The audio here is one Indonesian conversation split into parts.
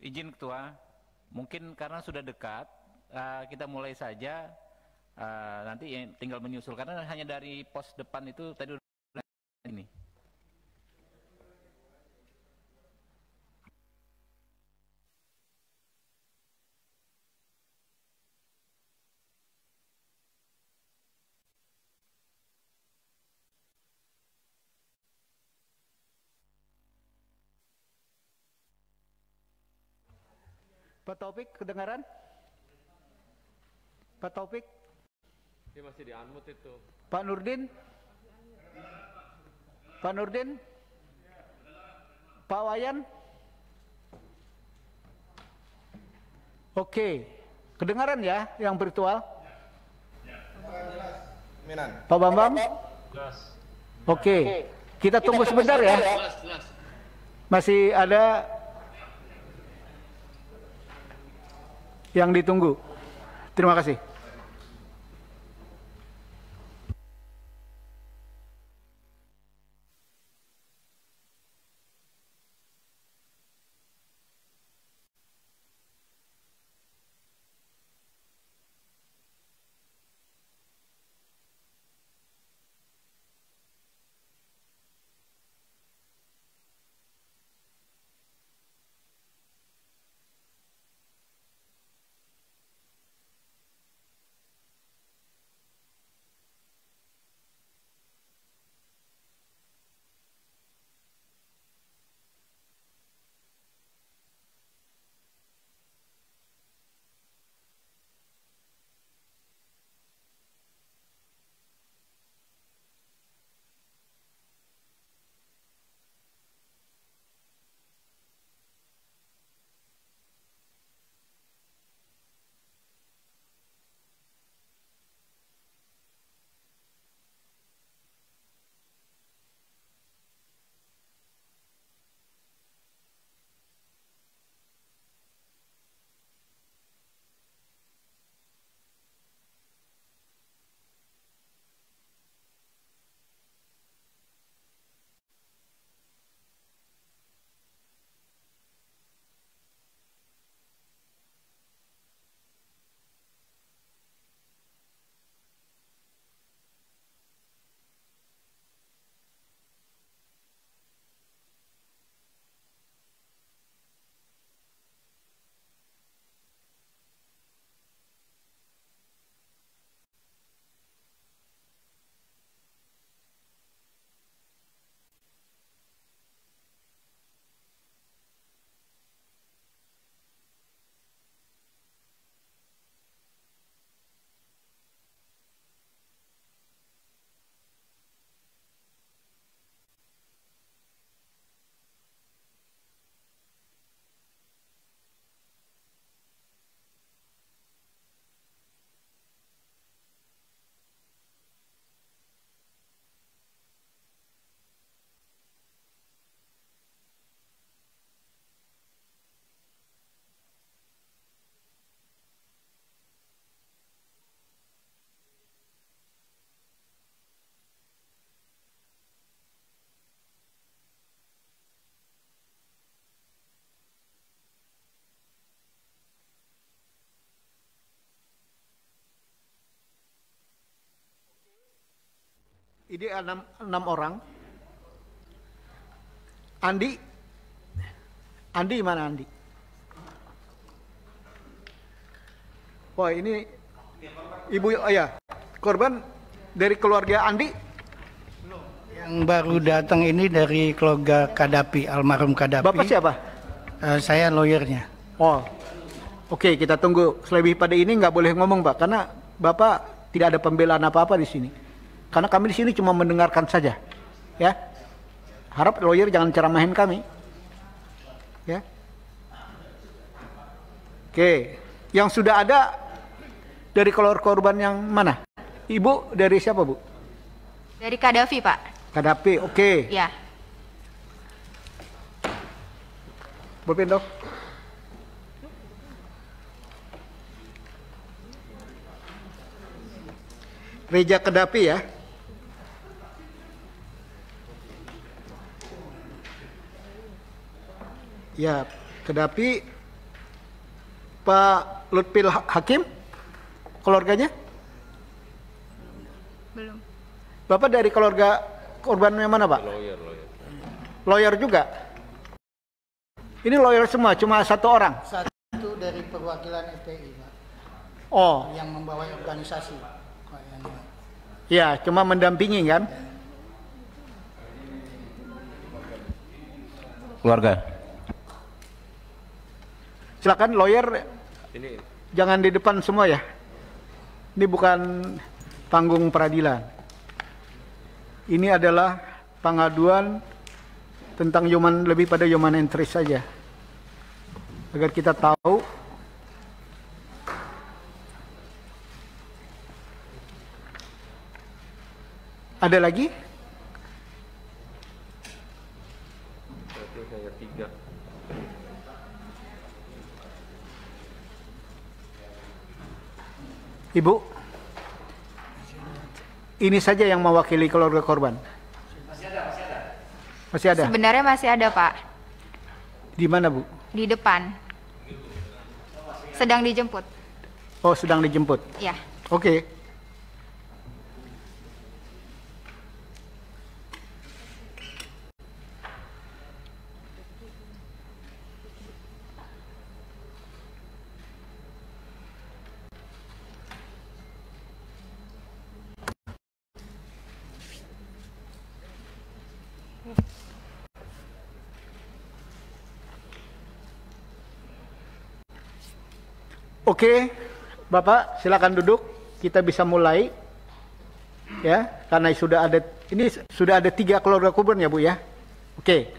Izin Ketua, mungkin karena sudah dekat, kita mulai saja. Nanti tinggal menyusul karena hanya dari pos depan itu tadi udah ini. Pak Taufik, kedengaran? Pak Taufik? Dia masih di-unmute itu. Pak Nurdin? Pak Nurdin? Pak Wayan? Oke, kedengaran ya yang virtual? Pak Bambang? Oke, kita tunggu sebentar ya. Masih ada yang ditunggu. Terima kasih. Ini enam orang. Andi mana Andi? Wah ini ibu, oh ya, korban dari keluarga Andi. Yang baru datang ini dari keluarga Kadapi, almarhum Kadapi. Bapak siapa? Saya lawyernya. Oh, oke, kita tunggu. Selebih pada ini nggak boleh ngomong, Pak, karena Bapak tidak ada pembelaan apa-apa di sini. Karena kami di sini cuma mendengarkan saja, ya. Harap lawyer jangan ceramahin kami, ya. Oke, yang sudah ada dari keluarga korban yang mana? Ibu dari siapa, Bu? Dari Kadafi, Pak. Kadapi, oke. Ya. Bolpen, Dok. Reja Kadapi ya. Ya, Kadapi Pak Lutfil Hakim, keluarganya? Belum. Bapak dari keluarga korban yang mana, Pak? Lawyer. Lawyer juga? Ini lawyer semua, cuma satu orang? Satu dari perwakilan FPI, Pak, Oh, yang membawa organisasi. ya, cuma mendampingi kan? Keluarga. Silakan lawyer, Ini jangan di depan semua ya. Ini bukan panggung peradilan. Ini adalah pengaduan tentang lebih pada human interest saja. Agar kita tahu ada lagi? berarti hanya 3. Ibu, ini saja yang mewakili keluarga korban. Masih ada. Sebenarnya masih ada, Pak. Di mana, Bu? Di depan. Sedang dijemput. Oh, sedang dijemput. Ya. Oke. Oke, Bapak silakan duduk. Kita bisa mulai, ya, karena sudah ada 3 keluarga korban ya, Bu ya. Oke.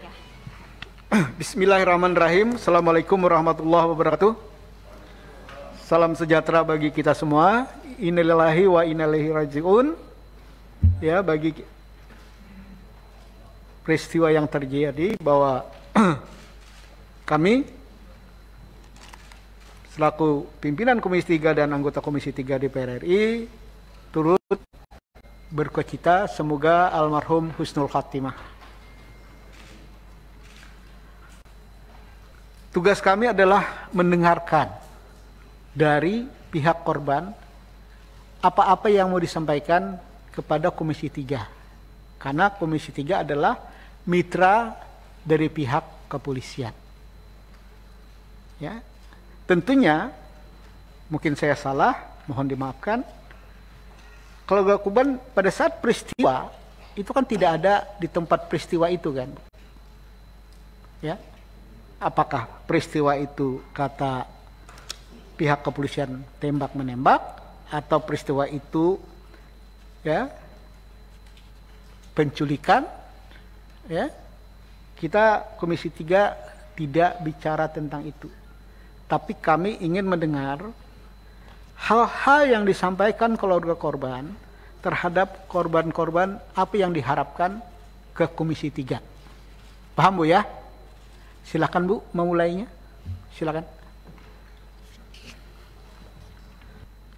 Bismillahirrahmanirrahim. Assalamualaikum warahmatullahi wabarakatuh. Salam sejahtera bagi kita semua. Innalillahi wa inna ilaihi rajiun. Ya, bagi peristiwa yang terjadi bahwa kami selaku pimpinan Komisi 3 dan anggota Komisi 3 DPR RI turut berkecita semoga almarhum husnul khatimah. Tugas kami adalah mendengarkan dari pihak korban apa-apa yang mau disampaikan kepada Komisi 3. Karena Komisi 3 adalah mitra dari pihak kepolisian. Ya. Tentunya, mungkin saya salah, mohon dimaafkan. Keluarga korban pada saat peristiwa, itu kan tidak ada di tempat peristiwa itu kan. Ya, apakah peristiwa itu kata pihak kepolisian tembak-menembak, atau peristiwa itu ya penculikan, ya, kita Komisi 3 tidak bicara tentang itu. Tapi kami ingin mendengar hal-hal yang disampaikan keluarga korban terhadap korban-korban, apa yang diharapkan ke Komisi 3. Paham, Bu ya? Silakan, Bu, memulainya. Silakan.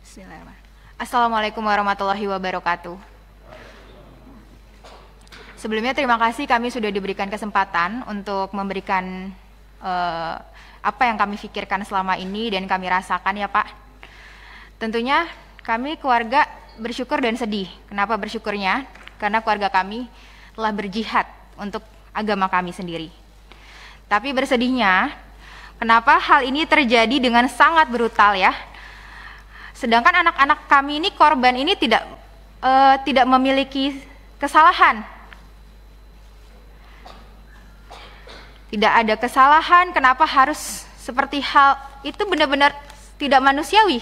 Bismillahirrahmanirrahim. Assalamualaikum warahmatullahi wabarakatuh. Sebelumnya terima kasih kami sudah diberikan kesempatan untuk memberikan apa yang kami pikirkan selama ini dan kami rasakan ya Pak. Tentunya kami keluarga bersyukur dan sedih. Kenapa bersyukurnya? Karena keluarga kami telah berjihad untuk agama kami sendiri. Tapi bersedihnya, kenapa hal ini terjadi dengan sangat brutal ya? Sedangkan anak-anak kami ini, korban ini tidak memiliki kesalahan. Tidak ada kesalahan, kenapa harus seperti hal itu benar-benar tidak manusiawi.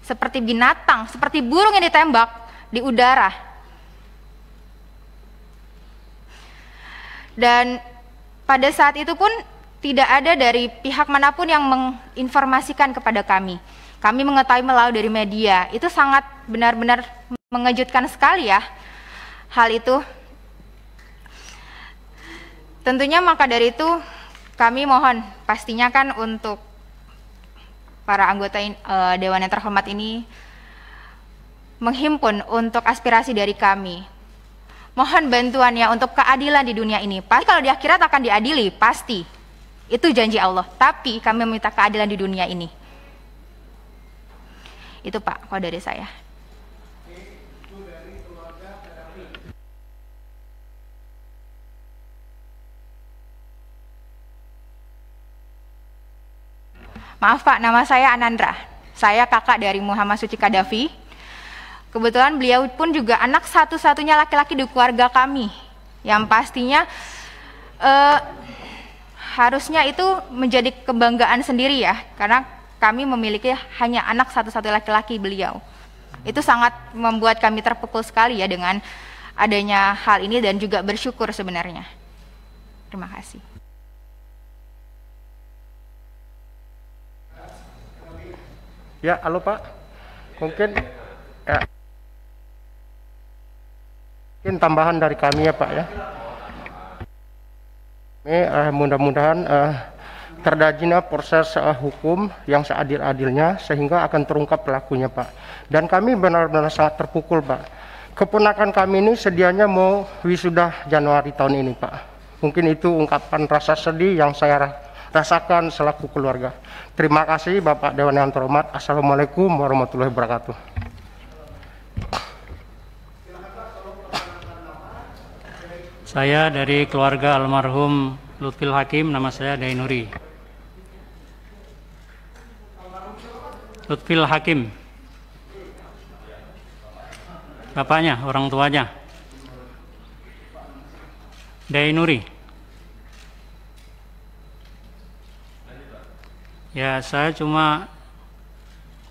Seperti binatang, seperti burung yang ditembak di udara. Dan pada saat itu pun tidak ada dari pihak manapun yang menginformasikan kepada kami. Kami mengetahui melalui dari media. Itu sangat benar-benar mengejutkan sekali ya hal itu. Tentunya maka dari itu kami mohon pastinya kan untuk para anggota Dewan yang terhormat ini menghimpun untuk aspirasi dari kami. Mohon bantuannya untuk keadilan di dunia ini. Pasti kalau di akhirat akan diadili, pasti. Itu janji Allah. Tapi kami meminta keadilan di dunia ini. Itu Pak, kalau dari saya. Maaf Pak, nama saya Anandra. Saya kakak dari Muhammad Suci Qaddafi. Kebetulan beliau pun juga anak satu-satunya laki-laki di keluarga kami. Yang pastinya harusnya itu menjadi kebanggaan sendiri ya, karena kami memiliki hanya anak satu-satunya laki-laki beliau. Itu sangat membuat kami terpukul sekali ya dengan adanya hal ini dan juga bersyukur sebenarnya. Terima kasih. Ya, halo Pak. Mungkin tambahan dari kami ya Pak ya. Mudah-mudahan terjadinya proses hukum yang seadil-adilnya sehingga akan terungkap pelakunya Pak. Dan kami benar-benar sangat terpukul Pak. Keponakan kami ini sedianya mau wisuda Januari tahun ini Pak. Mungkin itu ungkapan rasa sedih yang saya rasakan selaku keluarga. Terima kasih Bapak Dewan yang terhormat. Assalamualaikum warahmatullahi wabarakatuh. Saya dari keluarga almarhum Lutfil Hakim, nama saya Dainuri. Lutfil Hakim. Bapaknya, orang tuanya. Dainuri. Ya, saya cuma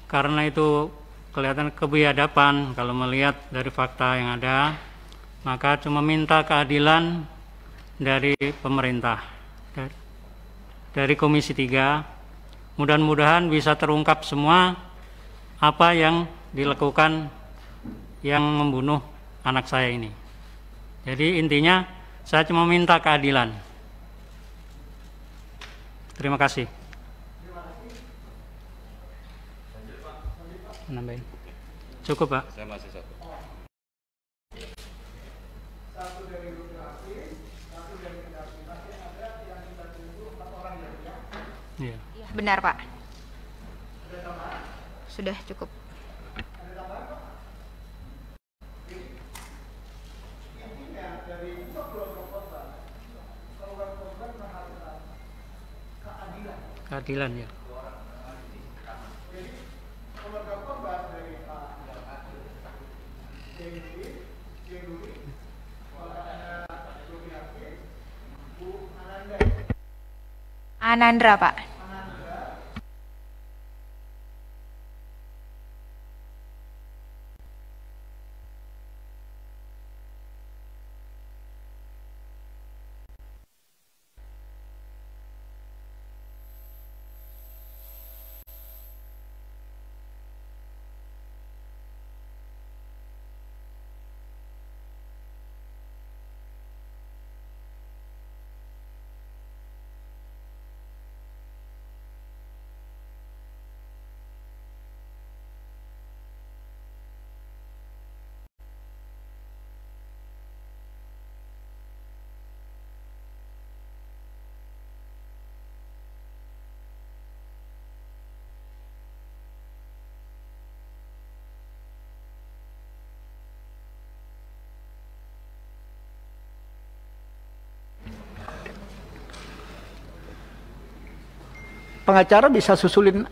karena itu kelihatan kebiadaban kalau melihat dari fakta yang ada, maka cuma minta keadilan dari pemerintah, dari Komisi 3. Mudah-mudahan bisa terungkap semua apa yang dilakukan yang membunuh anak saya ini. Jadi intinya saya cuma minta keadilan. Terima kasih. Nambahin. Cukup Pak. Saya masih satu. Iya. Benar Pak. Sudah cukup. Keadilan ya. Anandra Pak. Pengacara bisa susulin.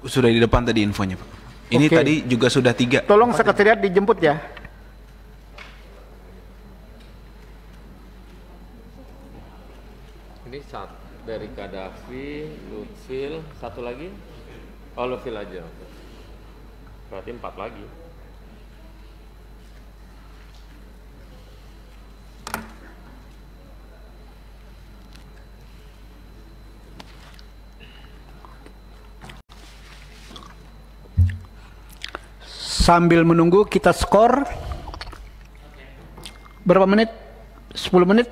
Sudah di depan tadi infonya Pak. Ini Oke. tadi juga sudah 3. Tolong sekretariat dijemput ya. Ini dari Qaddafi, Lutfil, satu lagi? Oh, Lutfil aja. Berarti 4 lagi. Sambil menunggu kita skor. Berapa menit? 10 menit?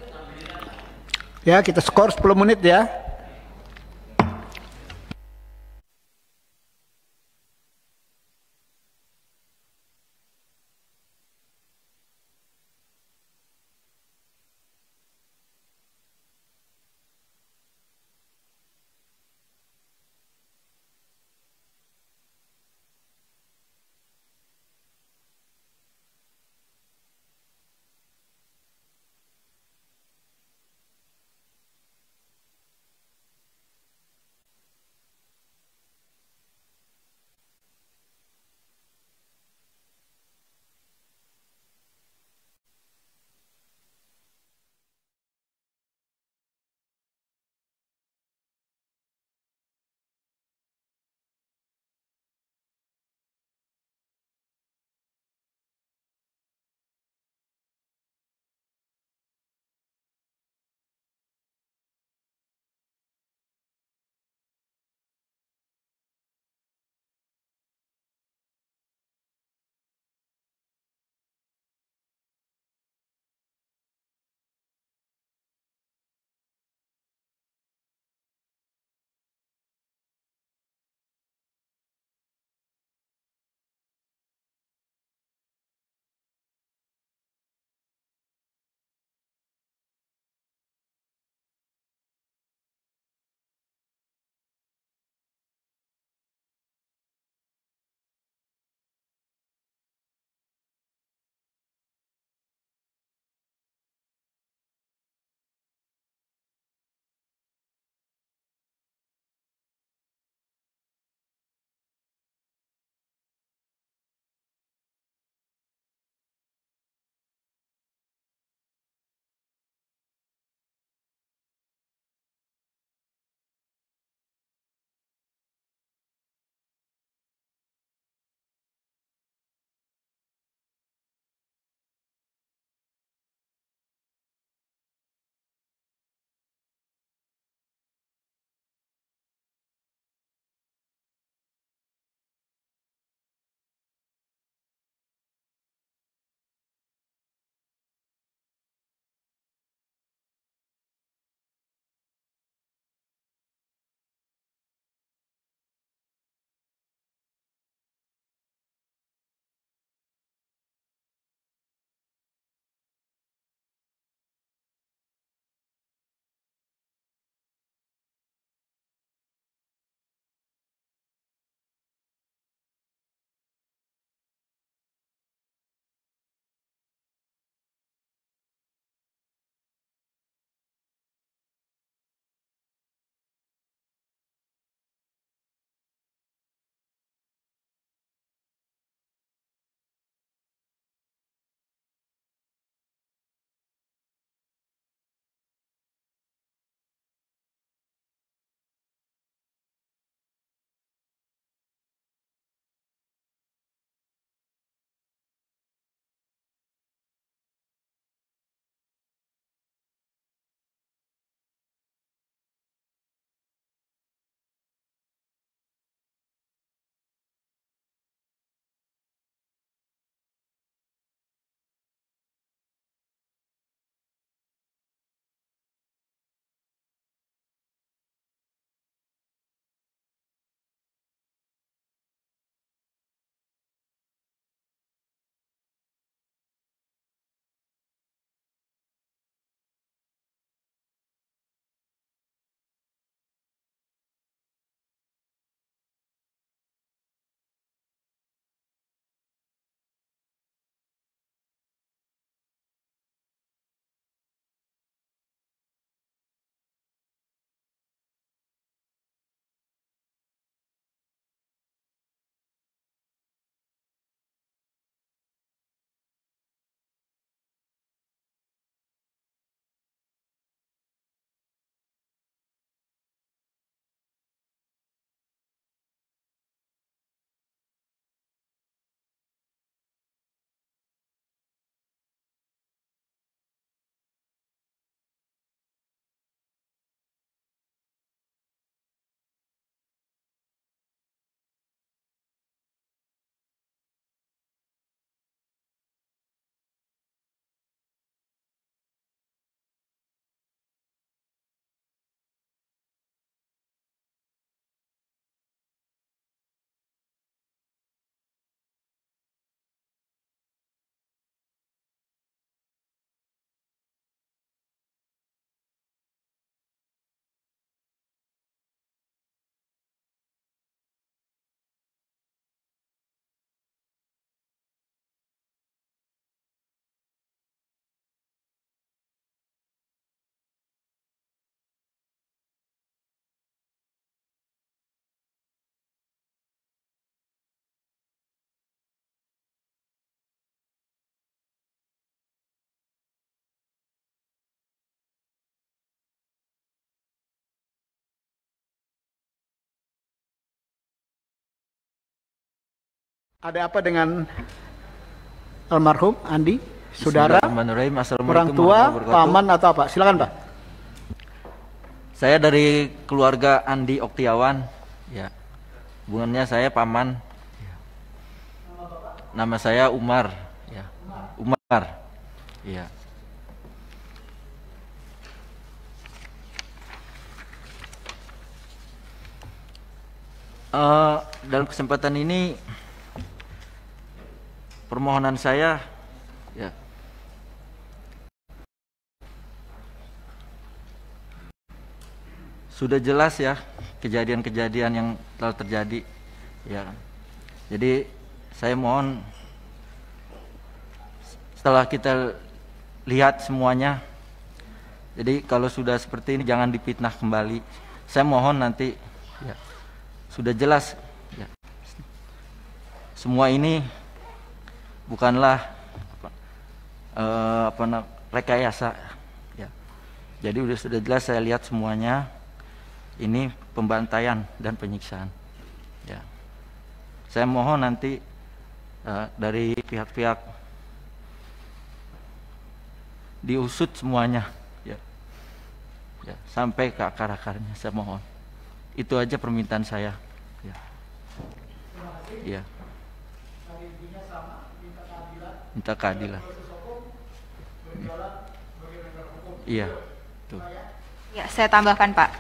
Ya, kita skor 10 menit ya. Ada apa dengan almarhum Andi? Saudara, orang tua, paman atau apa? Silakan Pak. Saya dari keluarga Andi Oktiawan, ya. Hubungannya saya paman. Ya. Nama saya Umar, ya. Umar, ya. Dalam kesempatan ini permohonan saya, ya, sudah jelas ya kejadian-kejadian yang telah terjadi, ya. Jadi saya mohon setelah kita lihat semuanya, jadi kalau sudah seperti ini jangan dipitnah kembali. Saya mohon nanti, ya, sudah jelas, ya, semua ini bukanlah rekayasa, ya. Jadi sudah jelas saya lihat semuanya. Ini pembantaian dan penyiksaan, ya. Saya mohon nanti dari pihak-pihak diusut semuanya, ya, ya, sampai ke akar-akarnya. Saya mohon, itu aja permintaan saya, ya. Ya. Minta keadilan. Iya. Tuh. Ya, saya tambahkan Pak.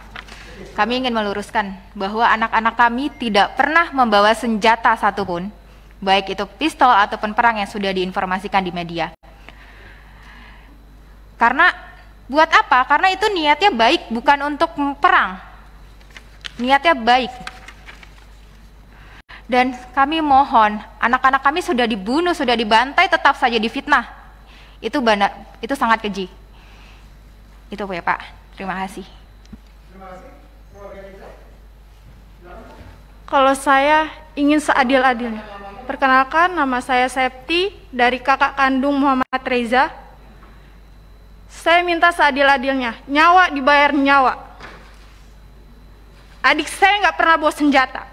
Kami ingin meluruskan bahwa anak-anak kami tidak pernah membawa senjata satupun, baik itu pistol ataupun perang yang sudah diinformasikan di media. Karena buat apa? Karena itu niatnya baik, bukan untuk perang. Niatnya baik. Dan kami mohon, anak-anak kami sudah dibunuh, sudah dibantai, tetap saja difitnah. Itu benar, itu sangat keji. Itu ya Pak. Terima kasih. Kalau saya ingin seadil-adilnya. Perkenalkan, nama saya Septi dari kakak kandung Muhammad Reza. Saya minta seadil-adilnya, nyawa dibayar nyawa. Adik saya nggak pernah bawa senjata.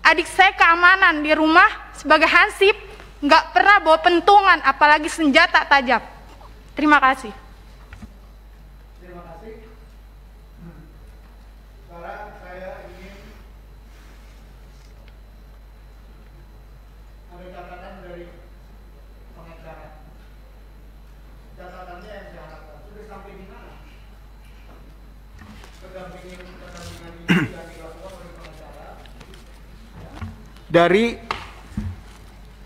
Adik saya keamanan di rumah sebagai hansip, nggak pernah bawa pentungan, apalagi senjata tajam. Terima kasih. Terima kasih. Sekarang saya ingin ada catatan dari pengacara. Catatannya yang saya harapkan sudah sampai di mana? Pendampingan ini yang dilakukan oleh pengacara. Dari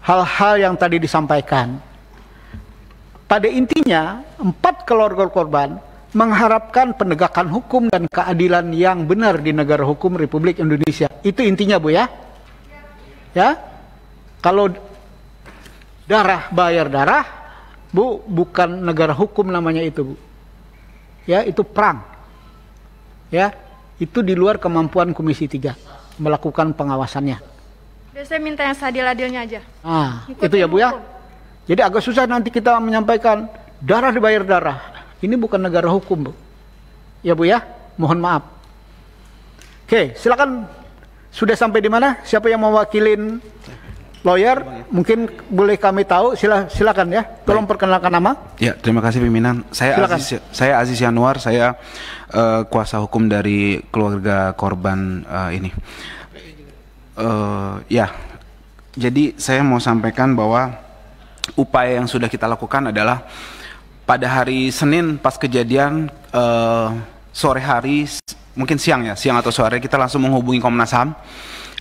hal-hal yang tadi disampaikan, pada intinya 4 keluarga korban mengharapkan penegakan hukum dan keadilan yang benar di negara hukum Republik Indonesia. Itu intinya Bu ya. Ya. Kalau darah bayar darah, Bu, bukan negara hukum namanya itu, Bu. Ya, itu perang. Ya, itu di luar kemampuan Komisi 3 melakukan pengawasannya. Dan saya minta yang seadil-adilnya aja. Nah, itu ya Bu ya. Jadi agak susah nanti kita menyampaikan darah dibayar darah. Ini bukan negara hukum, Bu. Ya Bu ya, mohon maaf. Oke, silakan. Sudah sampai di mana? Siapa yang mewakilin lawyer? Mungkin boleh kami tahu. Silakan ya. Tolong perkenalkan nama. Ya, terima kasih pimpinan. Saya Aziz Yanuar. Saya kuasa hukum dari keluarga korban ini. Ya, jadi saya mau sampaikan bahwa upaya yang sudah kita lakukan adalah pada hari Senin pas kejadian sore hari, mungkin siang atau sore, kita langsung menghubungi Komnas HAM.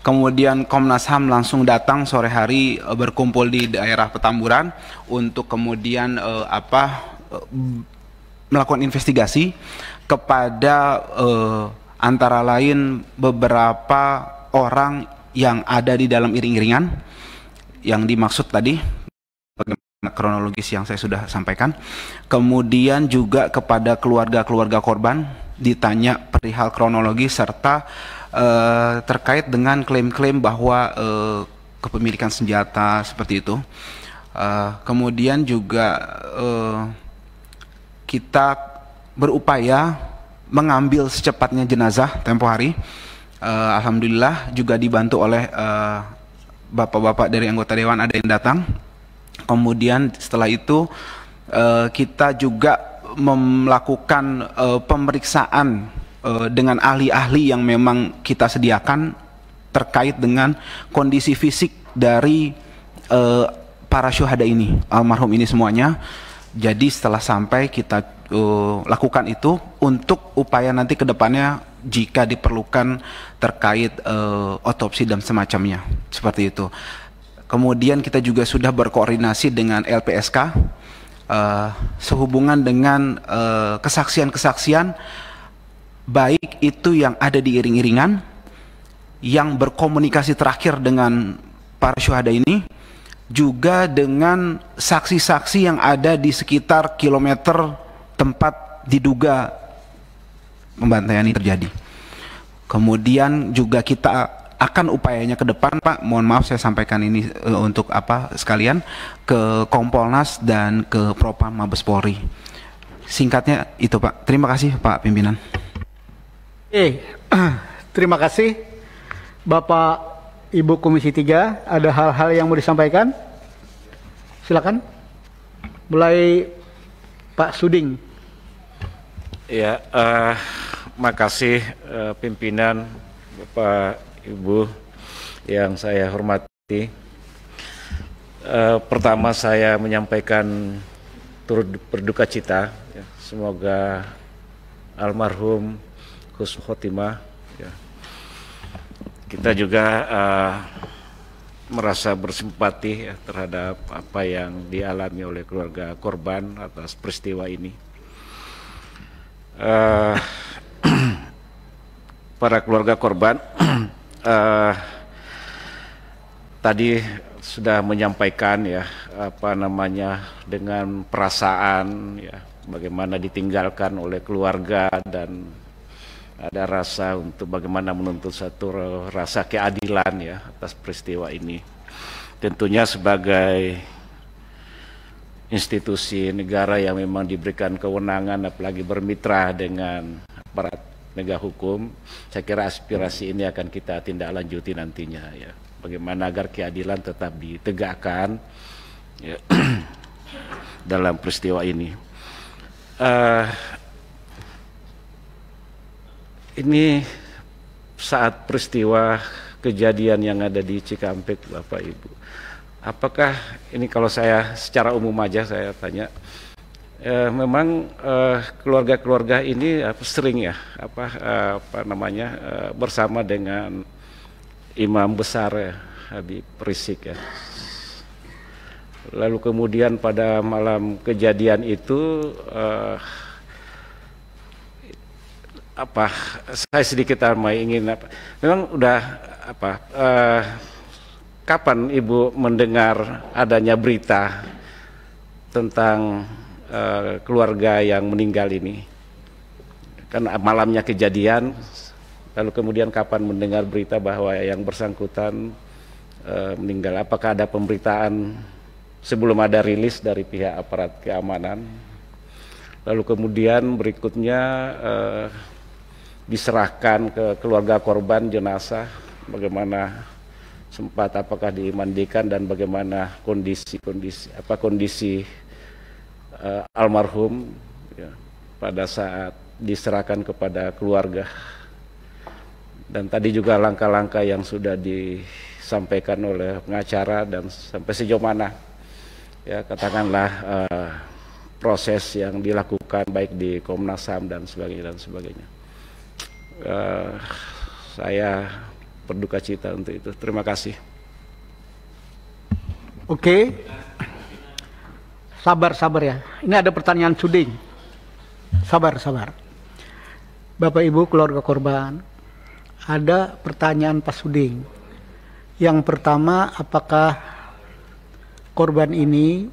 Kemudian Komnas HAM langsung datang sore hari berkumpul di daerah Petamburan untuk kemudian melakukan investigasi kepada antara lain beberapa orang yang ada di dalam iring-iringan yang dimaksud tadi, bagaimana kronologis yang saya sudah sampaikan. Kemudian juga kepada keluarga-keluarga korban ditanya perihal kronologi serta terkait dengan klaim-klaim bahwa kepemilikan senjata seperti itu. Kemudian juga kita berupaya mengambil secepatnya jenazah tempo hari. Alhamdulillah juga dibantu oleh bapak-bapak dari anggota dewan ada yang datang. Kemudian setelah itu kita juga melakukan pemeriksaan dengan ahli-ahli yang memang kita sediakan terkait dengan kondisi fisik dari para syuhada ini, almarhum ini semuanya. Jadi setelah sampai kita lakukan itu untuk upaya nanti ke depannya jika diperlukan terkait otopsi dan semacamnya, seperti itu. Kemudian kita juga sudah berkoordinasi dengan LPSK sehubungan dengan kesaksian-kesaksian baik itu yang ada di iring-iringan, yang berkomunikasi terakhir dengan para syuhada ini, juga dengan saksi-saksi yang ada di sekitar kilometer tempat diduga pembantaian ini terjadi. Kemudian juga kita akan upayanya ke depan, Pak, mohon maaf saya sampaikan ini untuk sekalian, ke Kompolnas dan ke Propam Mabes Polri. Singkatnya itu, Pak. Terima kasih, Pak Pimpinan. Terima kasih Bapak Ibu Komisi 3, ada hal-hal yang mau disampaikan? Silakan. Mulai Pak Suding. Ya, makasih pimpinan, Bapak Ibu yang saya hormati. Pertama saya menyampaikan turut berduka cita. Ya, semoga almarhum husnul khotimah. Ya. Kita juga merasa bersimpati ya, terhadap apa yang dialami oleh keluarga korban atas peristiwa ini. Para keluarga korban tadi sudah menyampaikan ya dengan perasaan ya bagaimana ditinggalkan oleh keluarga dan ada rasa untuk bagaimana menuntut satu rasa keadilan ya atas peristiwa ini. Tentunya sebagai institusi negara yang memang diberikan kewenangan apalagi bermitra dengan aparat penegak hukum, saya kira aspirasi ini akan kita tindak lanjuti nantinya ya. Bagaimana agar keadilan tetap ditegakkan ya, dalam peristiwa ini. Ini saat peristiwa kejadian yang ada di Cikampek, Bapak Ibu. Apakah ini kalau saya secara umum aja saya tanya, memang keluarga-keluarga ini sering ya bersama dengan imam besar ya, Habib Rizik ya. Lalu kemudian pada malam kejadian itu saya sedikit ingin memang udah kapan Ibu mendengar adanya berita tentang keluarga yang meninggal ini? Kan malamnya kejadian, lalu kemudian kapan mendengar berita bahwa yang bersangkutan meninggal? Apakah ada pemberitaan sebelum ada rilis dari pihak aparat keamanan? Lalu kemudian berikutnya diserahkan ke keluarga korban jenazah, bagaimana sempat apakah dimandikan dan bagaimana kondisi almarhum ya, pada saat diserahkan kepada keluarga. Dan tadi juga langkah-langkah yang sudah disampaikan oleh pengacara dan sampai sejauh mana ya katakanlah proses yang dilakukan baik di Komnas HAM dan sebagainya. Saya berduka cita untuk itu. Terima kasih. Oke. Sabar ya. Ini ada pertanyaan Suding. Sabar. Bapak Ibu keluarga korban, ada pertanyaan Pak Suding. Yang pertama, apakah korban ini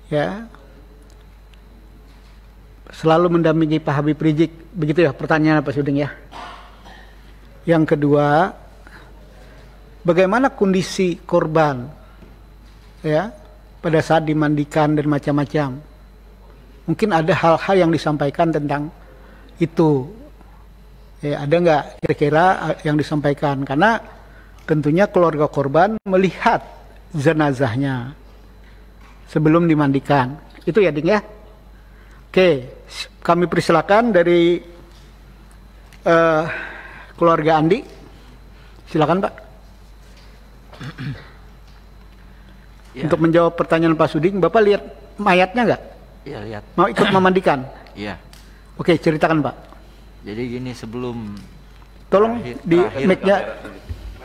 ya selalu mendampingi Pak Habib Rizik, begitu ya pertanyaan Pak Suding ya. Yang kedua, bagaimana kondisi korban ya pada saat dimandikan dan macam-macam. Mungkin ada hal-hal yang disampaikan tentang itu. Ya, ada nggak kira-kira yang disampaikan? Karena tentunya keluarga korban melihat jenazahnya sebelum dimandikan. Itu ya, Ding ya? Oke, kami persilakan dari keluarga Andi. Silakan, Pak. Ya. Untuk menjawab pertanyaan Pak Suding, Bapak lihat mayatnya nggak? Iya, lihat. Mau ikut memandikan? Iya. Oke, ceritakan, Pak. Jadi gini, sebelum Tolong di mic-nya.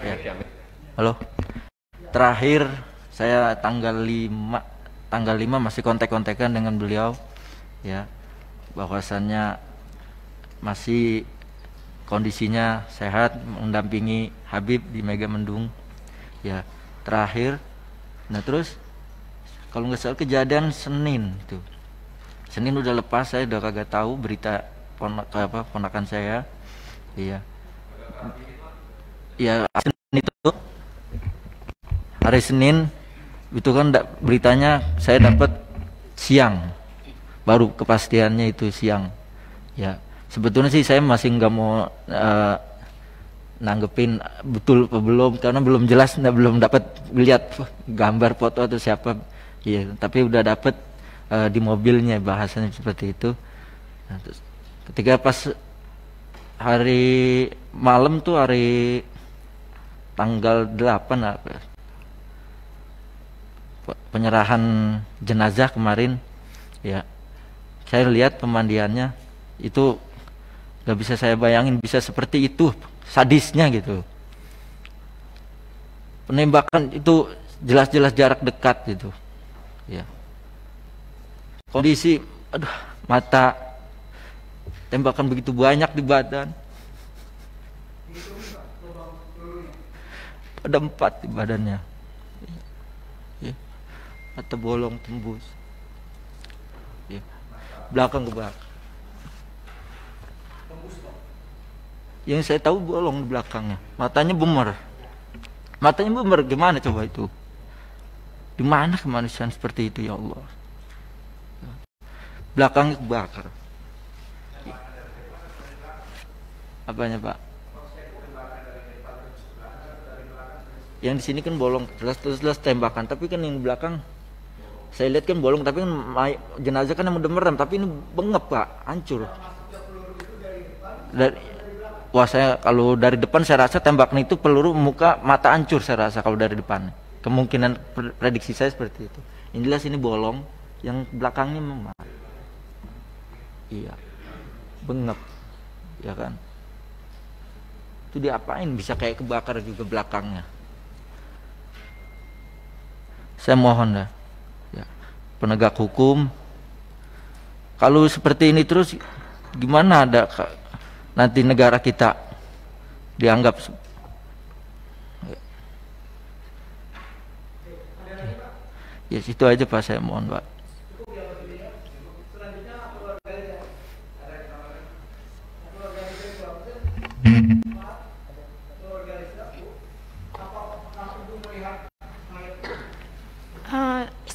Ya. Halo. Terakhir saya tanggal 5 masih kontak-kontakan dengan beliau, ya, bahwasannya masih kondisinya sehat, mendampingi Habib di Megamendung, ya. Terakhir, nah terus kalau nggak salah kejadian Senin tuh, Senin udah lepas, saya udah kagak tahu berita ponakan saya, iya, ya. Senin itu hari Senin itu kan beritanya saya dapat siang, baru kepastiannya itu siang, ya. Sebetulnya sih saya masih nggak mau nanggepin betul apa belum, karena belum jelas, belum dapat lihat gambar foto atau siapa, iya. Tapi udah dapat di mobilnya bahasanya seperti itu. Nah, terus ketika pas hari malam tuh, hari tanggal 8 apa, penyerahan jenazah kemarin, ya, saya lihat pemandiannya itu gak bisa saya bayangin bisa seperti itu, sadisnya gitu. Penembakan itu jelas-jelas jarak dekat gitu, ya. Kondisi, aduh, mata tembakan begitu banyak di badan, ada 4 di badannya, ya. Mata bolong tembus, ya. Belakang ke belakang. Yang saya tahu bolong di belakangnya, matanya bemer. Matanya bemer, gimana coba itu? Di mana kemanusiaan seperti itu, ya Allah? Belakangnya kebakar. Apanya, Pak? Yang di sini kan bolong, jelas tembakan, tapi kan yang di belakang saya lihat kan bolong, tapi kan jenazah kan yang udah merem, tapi ini bengep, Pak, hancur. Wah, saya kalau dari depan saya rasa tembakan itu peluru muka mata hancur, saya rasa kalau dari depan. Kemungkinan prediksi saya seperti itu. Yang jelas ini bolong, yang belakangnya memang, iya, bengep, ya kan. Itu diapain bisa kayak kebakar juga belakangnya. Saya mohon dah, ya, penegak hukum, kalau seperti ini terus gimana ada nanti negara kita dianggap, ya situ aja Pak, saya mohon Pak.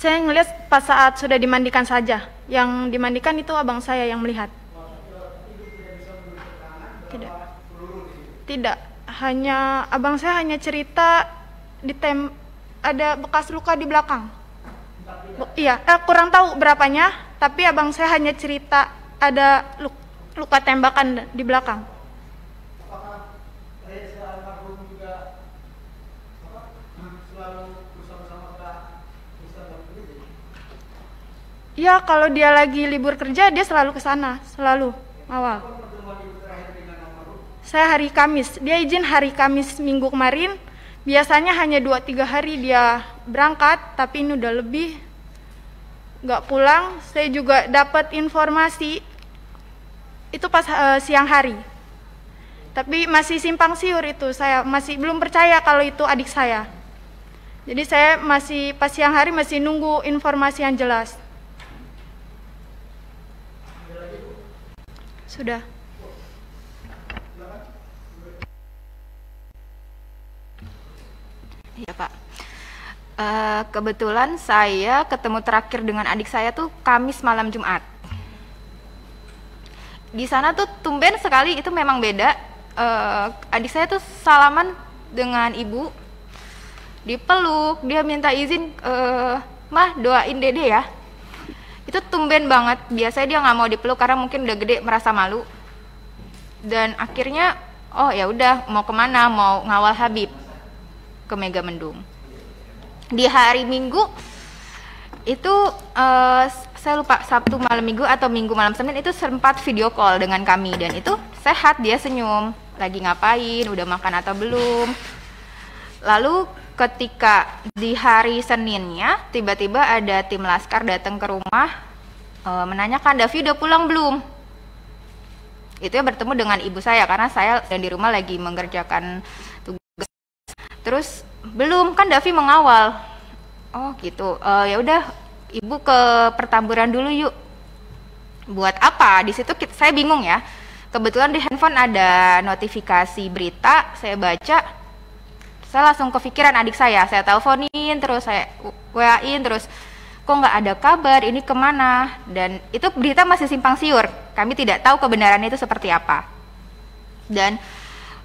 Saya ngelihat pas saat sudah dimandikan saja. Yang dimandikan itu abang saya yang melihat. Tidak, hanya abang saya hanya cerita ada bekas luka di belakang. Iya, kurang tahu berapanya, tapi abang saya hanya cerita ada luka tembakan di belakang. Ya, kalau dia lagi libur kerja, dia selalu ke sana, selalu awal. Saya hari Kamis, dia izin hari Kamis minggu kemarin. Biasanya hanya 2-3 hari dia berangkat, tapi ini udah lebih nggak pulang. Saya juga dapat informasi itu pas siang hari, tapi masih simpang siur itu. Saya masih belum percaya kalau itu adik saya. Jadi saya masih pas siang hari masih nunggu informasi yang jelas. Sudah. Iya Pak. Kebetulan saya ketemu terakhir dengan adik saya tuh Kamis malam Jumat. Di sana tuh tumben sekali, itu memang beda. Adik saya tuh salaman dengan ibu, dipeluk, dia minta izin, mah doain dede ya. Itu tumben banget, biasanya dia nggak mau dipeluk karena mungkin udah gede merasa malu. Dan akhirnya, oh ya udah, mau kemana, mau ngawal Habib ke Megamendung. Di hari Minggu itu saya lupa Sabtu malam Minggu atau Minggu malam Senin itu sempat video call dengan kami, dan itu sehat, dia senyum, lagi ngapain, udah makan atau belum. Lalu ketika di hari Seninnya tiba-tiba ada tim laskar datang ke rumah menanyakan Davi udah pulang belum. Itu ya bertemu dengan ibu saya karena saya dan di rumah lagi mengerjakan tugas. Terus belum, kan Davi mengawal. Oh gitu, ya udah ibu ke pertamburan dulu yuk. Buat apa? Di situ saya bingung ya. Kebetulan di handphone ada notifikasi berita, saya baca, saya langsung kepikiran adik saya teleponin, terus saya WA-in, terus kok nggak ada kabar, ini kemana? Dan itu berita masih simpang siur, kami tidak tahu kebenarannya itu seperti apa. Dan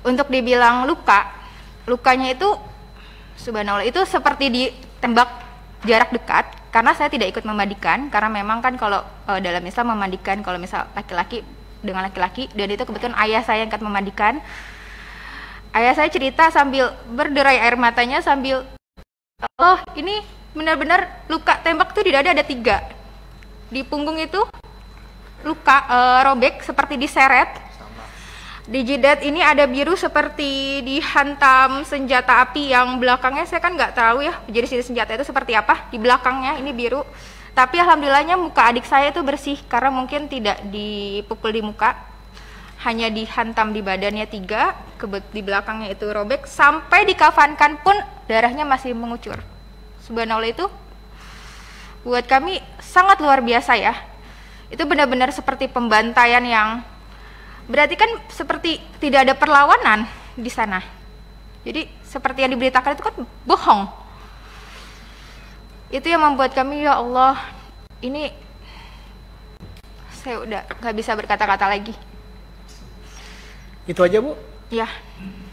untuk dibilang lukanya itu subhanallah itu seperti ditembak jarak dekat, karena saya tidak ikut memandikan, karena memang kan kalau dalam Islam memandikan kalau misal laki-laki dengan laki-laki, dan itu kebetulan ayah saya yang akan memandikan. Ayah saya cerita sambil berderai air matanya sambil, oh ini benar-benar luka tembak tuh di dada ada 3, di punggung itu luka robek seperti diseret. Di jidat ini ada biru seperti dihantam senjata api, yang belakangnya saya kan nggak tahu ya jadi senjata itu seperti apa, di belakangnya ini biru. Tapi alhamdulillahnya muka adik saya itu bersih karena mungkin tidak dipukul di muka, hanya dihantam di badannya 3, di belakangnya itu robek, sampai dikafankan pun darahnya masih mengucur. Subhanallah, itu buat kami sangat luar biasa ya. Itu benar-benar seperti pembantaian yang berarti kan seperti tidak ada perlawanan di sana. Jadi seperti yang diberitakan itu kan bohong. Itu yang membuat kami, ya Allah, ini saya udah gak bisa berkata-kata lagi. Itu aja Bu? Ya.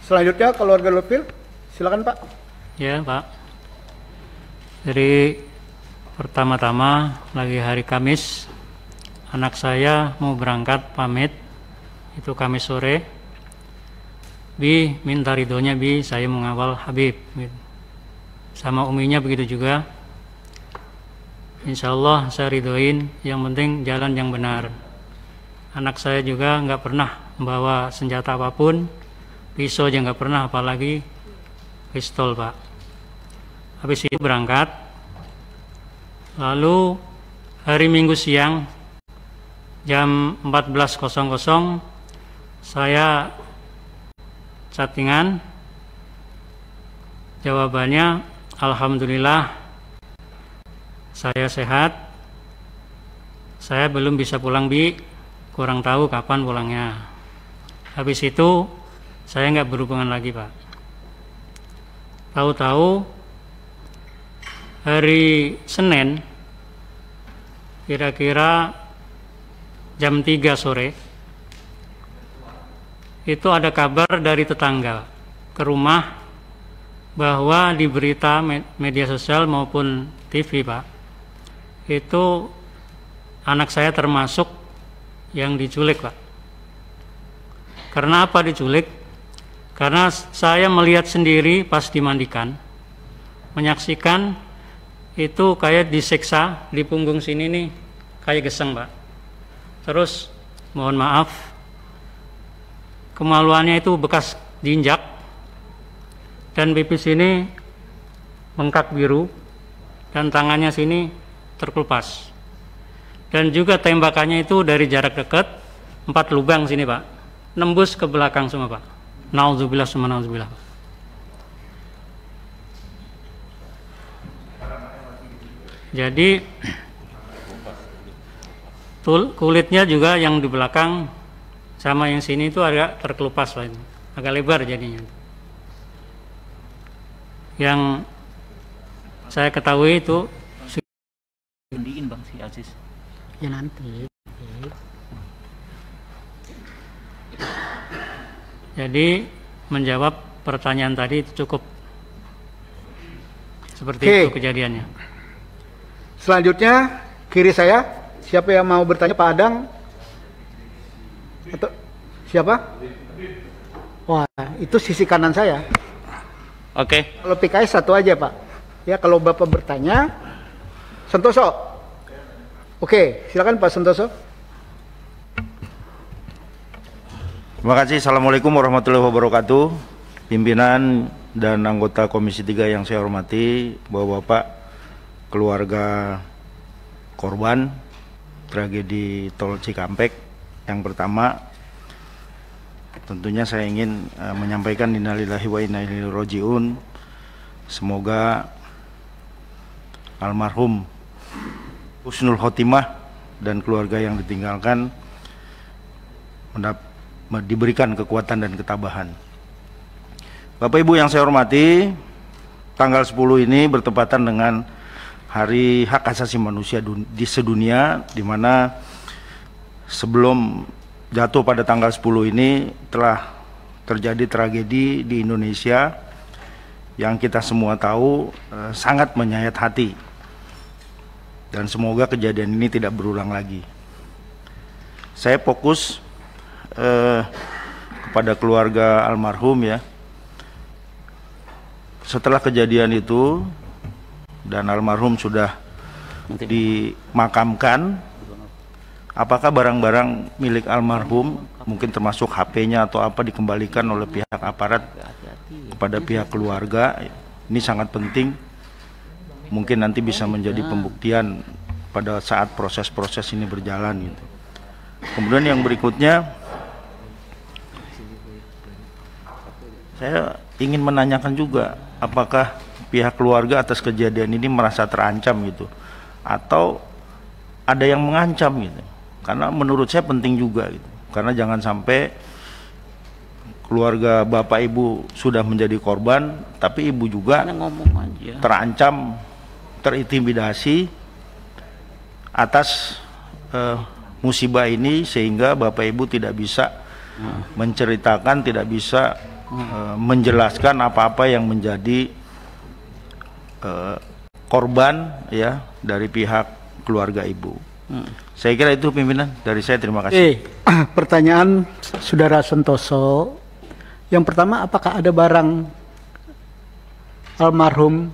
Selanjutnya keluarga Lutfil, silakan Pak. Ya Pak. Jadi pertama-tama lagi hari Kamis, anak saya mau berangkat pamit. Itu Kamis sore, Bi minta ridhonya Bi, saya mengawal Habib, sama uminya begitu juga. Insya Allah saya ridhoin, yang penting jalan yang benar. Anak saya juga nggak pernah membawa senjata apapun, pisau aja nggak pernah, apalagi pistol Pak. Habis itu berangkat, lalu hari Minggu siang jam 14.00 saya chattingan, jawabannya alhamdulillah saya sehat, saya belum bisa pulang Bi, kurang tahu kapan pulangnya. Habis itu saya nggak berhubungan lagi Pak. Tahu-tahu hari Senin kira-kira jam 3 sore itu ada kabar dari tetangga ke rumah bahwa di berita media sosial maupun TV Pak, itu anak saya termasuk yang diculik Pak. Karena apa diculik? Karena saya melihat sendiri pas dimandikan, menyaksikan itu kayak disiksa di punggung sini nih, kayak geseng Pak. Terus mohon maaf, kemaluannya itu bekas diinjak, dan pipi sini bengkak biru, dan tangannya sini terkelupas. Dan juga tembakannya itu dari jarak dekat, 4 lubang sini Pak, nembus ke belakang semua Pak. Nauzubillah summa nauzubillah. Jadi kulitnya juga yang di belakang sama yang sini itu agak terkelupas Pak, agak lebar jadinya. Yang saya ketahui itu gantiin Bang si Aziz. Ya nanti. Jadi menjawab pertanyaan tadi itu cukup. Seperti Oke. itu kejadiannya. Selanjutnya kiri saya, siapa yang mau bertanya? Pak Adang atau siapa? Wah, itu sisi kanan saya. Oke. Kalau PKS satu aja Pak. Ya, kalau Bapak bertanya, Santoso. Oke, silakan Pak Santoso. Terima kasih. Assalamualaikum warahmatullahi wabarakatuh. Pimpinan dan anggota Komisi 3 yang saya hormati, Bapak-bapak, keluarga korban tragedi Tol Cikampek. Yang pertama, tentunya saya ingin menyampaikan innalillahi wa inna ilaihi raji'un. Semoga almarhum husnul khotimah dan keluarga yang ditinggalkan diberikan kekuatan dan ketabahan. Bapak Ibu yang saya hormati, tanggal 10 ini bertepatan dengan Hari Hak Asasi Manusia di sedunia, di mana sebelum jatuh pada tanggal 10 ini telah terjadi tragedi di Indonesia yang kita semua tahu sangat menyayat hati, dan semoga kejadian ini tidak berulang lagi. Saya fokus kepada keluarga almarhum ya. Setelah kejadian itu dan almarhum sudah dimakamkan, apakah barang-barang milik almarhum, mungkin termasuk HP-nya atau apa, dikembalikan oleh pihak aparat kepada pihak keluarga? Ini sangat penting, mungkin nanti bisa menjadi pembuktian pada saat proses-proses ini berjalan gitu. Kemudian yang berikutnya, saya ingin menanyakan juga, apakah pihak keluarga atas kejadian ini merasa terancam gitu, atau ada yang mengancam gitu? Karena menurut saya penting juga gitu, karena jangan sampai keluarga bapak ibu sudah menjadi korban, tapi ibu juga terancam, terintimidasi atas musibah ini, sehingga bapak ibu tidak bisa menceritakan, tidak bisa menjelaskan apa-apa yang menjadi korban ya dari pihak keluarga ibu. Saya kira itu pimpinan dari saya, terima kasih. Pertanyaan Saudara Santoso. Yang pertama, apakah ada barang almarhum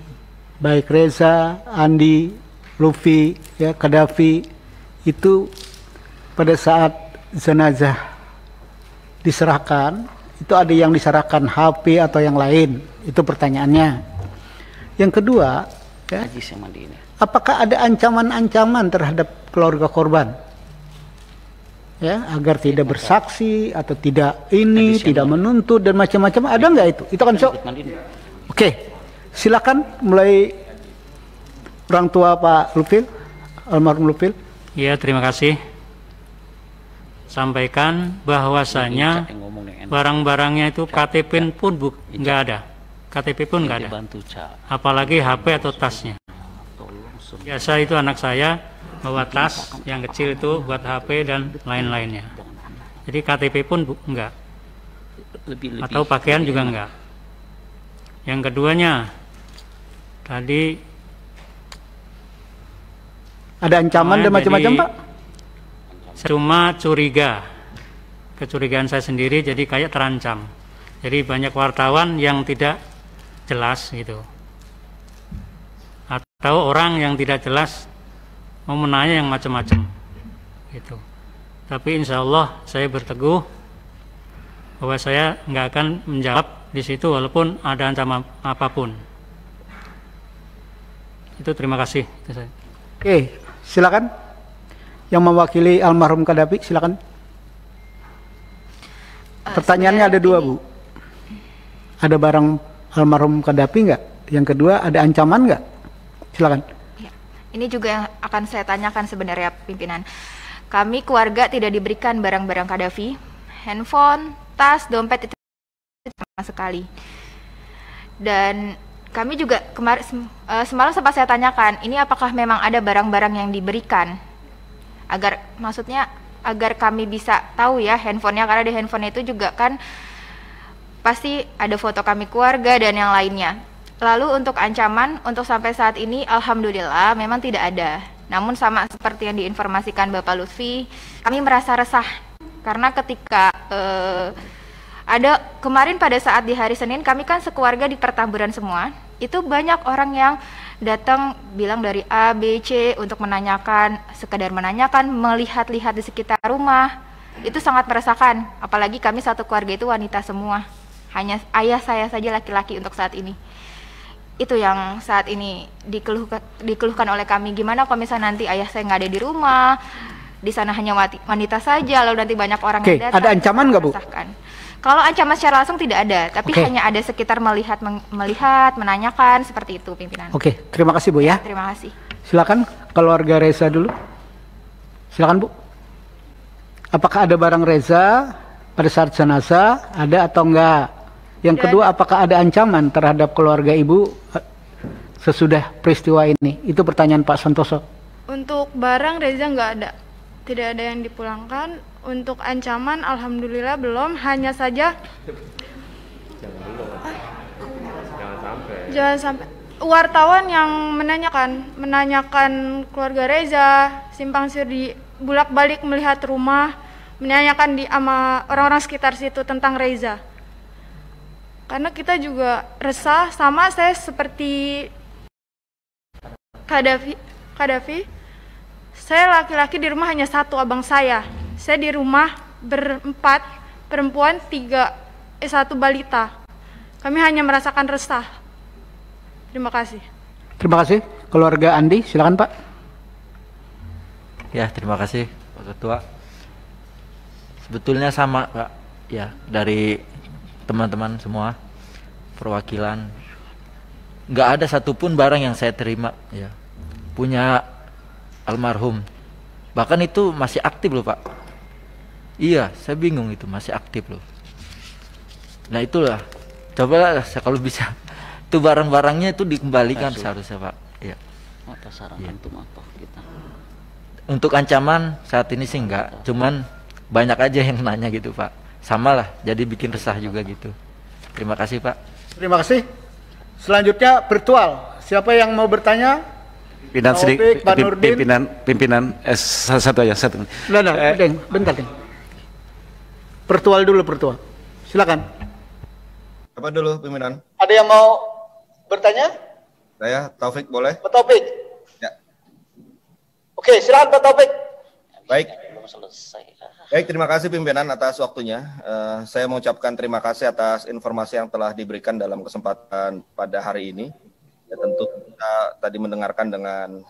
baik Reza, Andi, Lufi, ya, Kadafi itu pada saat jenazah diserahkan, itu ada yang diserahkan HP atau yang lain? Itu pertanyaannya. Yang kedua, ya, apakah ada ancaman-ancaman terhadap keluarga korban, ya, agar tidak bersaksi atau tidak ini, tidak menuntut dan macam-macam? Ada nggak itu? Itu kan Oke, silakan mulai orang tua Pak Lufil, almarhum Lufil. Ya, terima kasih. Sampaikan bahwasanya barang-barangnya itu KTP pun nggak ada, KTP pun nggak ada, apalagi HP atau tasnya. Biasa itu anak saya bawa tas yang kecil itu buat HP dan lain-lainnya. Jadi KTP pun enggak, atau pakaian juga enggak. Yang keduanya, tadi ada ancaman dan macam-macam Pak? Cuma curiga, kecurigaan saya sendiri, jadi kayak terancam. Jadi banyak wartawan yang tidak jelas gitu, atau orang yang tidak jelas mau menanya yang macam-macam gitu. Tapi insya Allah saya berteguh bahwa saya nggak akan menjawab di situ walaupun ada ancaman apapun. Itu, terima kasih. Itu saya. Oke, silakan. Yang mewakili almarhum Kadafi, silakan. Pertanyaannya ada dua, Bu. Ada barang almarhum Kadafi nggak? Yang kedua, ada ancaman nggak? Silakan. Ya, ini juga yang akan saya tanyakan sebenarnya, pimpinan. Kami keluarga tidak diberikan barang-barang Kadafi, handphone, tas, dompet itu sama sekali. Dan kami juga semalam sempat saya tanyakan, ini apakah memang ada barang-barang yang diberikan? Agar kami bisa tahu ya handphonenya, karena di handphone itu juga kan pasti ada foto kami keluarga dan yang lainnya. Lalu untuk ancaman, untuk sampai saat ini alhamdulillah memang tidak ada. Namun sama seperti yang diinformasikan Bapak Lutfi, kami merasa resah karena ketika ada kemarin pada saat di hari Senin, kami kan sekeluarga di pertamburan semua, itu banyak orang yang datang bilang dari A, B, C untuk menanyakan, sekedar menanyakan, melihat-lihat di sekitar rumah. Itu sangat meresahkan, apalagi kami satu keluarga itu wanita semua. Hanya ayah saya saja laki-laki untuk saat ini. Itu yang saat ini dikeluhkan oleh kami. Gimana kalau misalnya nanti ayah saya nggak ada di rumah, di sana hanya wanita saja, lalu nanti banyak orang yang datang. Ada ancaman nggak, Bu? Kalau ancaman secara langsung tidak ada, tapi hanya ada sekitar melihat, menanyakan, seperti itu pimpinan. Terima kasih Bu ya. Terima kasih. Silakan keluarga Reza dulu. Silakan Bu. Apakah ada barang Reza pada saat jenazah, ada atau enggak? Yang kedua, apakah ada ancaman terhadap keluarga Ibu sesudah peristiwa ini? Itu pertanyaan Pak Santoso. Untuk barang Reza nggak ada, tidak ada yang dipulangkan. Untuk ancaman alhamdulillah belum, hanya saja jangan sampai wartawan yang menanyakan keluarga Reza, simpang siur di bolak-balik melihat rumah, menanyakan sama orang-orang sekitar situ tentang Reza. Karena kita juga resah, sama saya seperti Kadafi. Saya laki-laki di rumah hanya satu, abang saya. Saya di rumah berempat, perempuan 1 balita. Kami hanya merasakan resah. Terima kasih. Terima kasih. Keluarga Andi, silakan Pak. Ya, terima kasih Pak Ketua. Sebetulnya sama Pak, ya, dari teman-teman semua perwakilan, nggak ada satupun barang yang saya terima ya punya almarhum, bahkan itu masih aktif loh Pak. Iya, saya bingung, itu masih aktif loh. Nah itulah, cobalah kalau bisa itu barang-barangnya itu dikembalikan seharusnya Pak. Iya. Untuk ancaman saat ini sih enggak, cuman banyak aja yang nanya gitu Pak. Sama lah, jadi bikin resah juga gitu. Terima kasih Pak. Terima kasih. Selanjutnya virtual. Siapa yang mau bertanya? Pimpinan satu aja, satu. Bentar. Virtual dulu, virtual. Silakan. Apa dulu pimpinan? Ada yang mau bertanya? Saya Taufik, boleh? Pak Taufik. Ya. Oke, silakan Pak Taufik. Baik. Baik, terima kasih pimpinan atas waktunya. Saya mengucapkan terima kasih atas informasi yang telah diberikan dalam kesempatan pada hari ini. Ya, tentu kita tadi mendengarkan dengan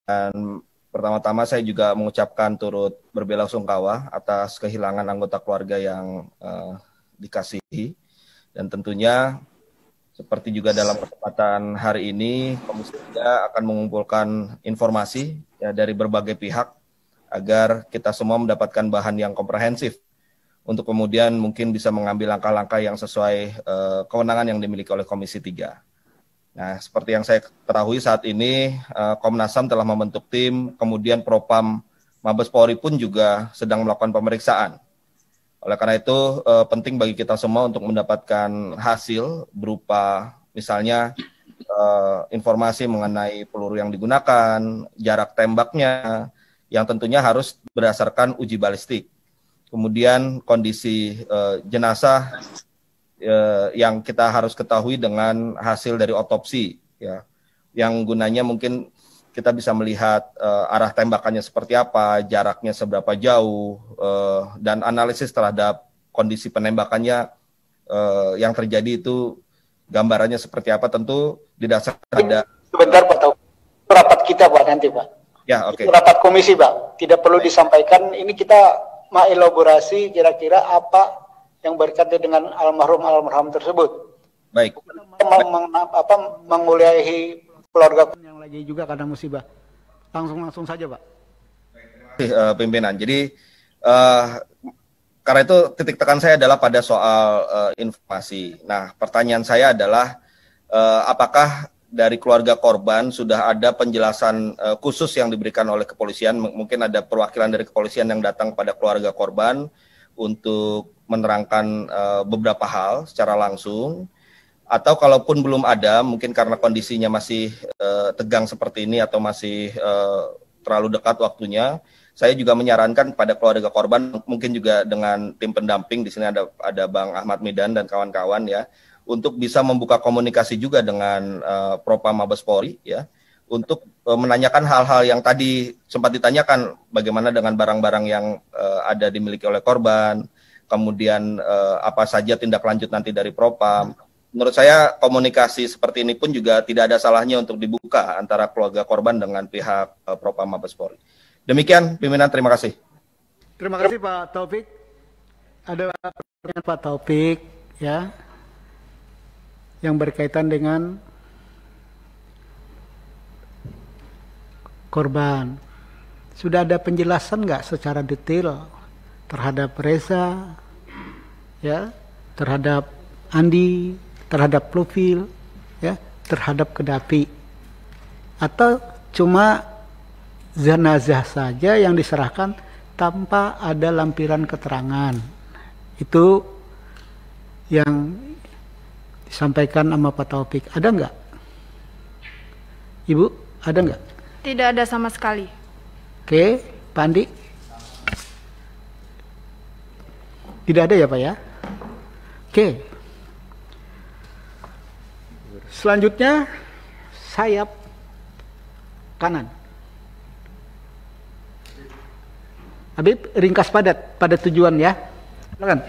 dan pertama-tama saya juga mengucapkan turut berbelasungkawa atas kehilangan anggota keluarga yang dikasihi. Dan tentunya seperti juga dalam kesempatan hari ini, Komisi 3 akan mengumpulkan informasi ya, dari berbagai pihak agar kita semua mendapatkan bahan yang komprehensif untuk kemudian mungkin bisa mengambil langkah-langkah yang sesuai kewenangan yang dimiliki oleh Komisi 3. Nah, seperti yang saya ketahui saat ini, Komnas HAM telah membentuk tim, kemudian Propam Mabes Polri pun juga sedang melakukan pemeriksaan. Oleh karena itu, penting bagi kita semua untuk mendapatkan hasil berupa misalnya informasi mengenai peluru yang digunakan, jarak tembaknya, yang tentunya harus berdasarkan uji balistik. Kemudian kondisi jenazah yang kita harus ketahui dengan hasil dari otopsi, ya, yang gunanya mungkin kita bisa melihat arah tembakannya seperti apa, jaraknya seberapa jauh, dan analisis terhadap kondisi penembakannya yang terjadi itu gambarannya seperti apa, tentu didasarkan pada... Sebentar Pak Taufik, rapat kita Pak nanti Pak. Ya, oke. Rapat komisi Pak, tidak perlu disampaikan, ini kita mengelaborasi kira-kira apa yang berkaitan dengan almarhum tersebut. Baik. Menguliahi keluarga yang lagi juga karena musibah. Langsung saja Pak. Pimpinan. Jadi karena itu titik tekan saya adalah pada soal informasi. Nah, pertanyaan saya adalah apakah dari keluarga korban sudah ada penjelasan khusus yang diberikan oleh kepolisian? Mungkin ada perwakilan dari kepolisian yang datang pada keluarga korban untuk menerangkan beberapa hal secara langsung, atau kalaupun belum ada, mungkin karena kondisinya masih tegang seperti ini atau masih terlalu dekat waktunya, saya juga menyarankan pada keluarga korban, mungkin juga dengan tim pendamping, di sini ada Bang Ahmad Midan dan kawan-kawan ya, untuk bisa membuka komunikasi juga dengan Propam Mabes Polri ya, untuk menanyakan hal-hal yang tadi sempat ditanyakan, bagaimana dengan barang-barang yang ada dimiliki oleh korban, kemudian apa saja tindak lanjut nanti dari Propam. Menurut saya komunikasi seperti ini pun juga tidak ada salahnya untuk dibuka antara keluarga korban dengan pihak Propam Mabes Polri. Demikian pimpinan, terima kasih. Terima kasih Pak Taufik. Ada pertanyaan Pak Taufik ya, yang berkaitan dengan korban. Sudah ada penjelasan nggak secara detail terhadap Reza, ya, terhadap Andi, terhadap Profil, ya, terhadap Kedapi, atau cuma jenazah saja yang diserahkan tanpa ada lampiran keterangan? Itu yang disampaikan sama Pak Taufik. Ada nggak? Ibu, ada nggak? Tidak ada sama sekali. Oke, Pak Andi? Tidak ada ya Pak ya? Oke. Selanjutnya, sayap kanan. Habib, ringkas padat pada tujuan ya. Silakan.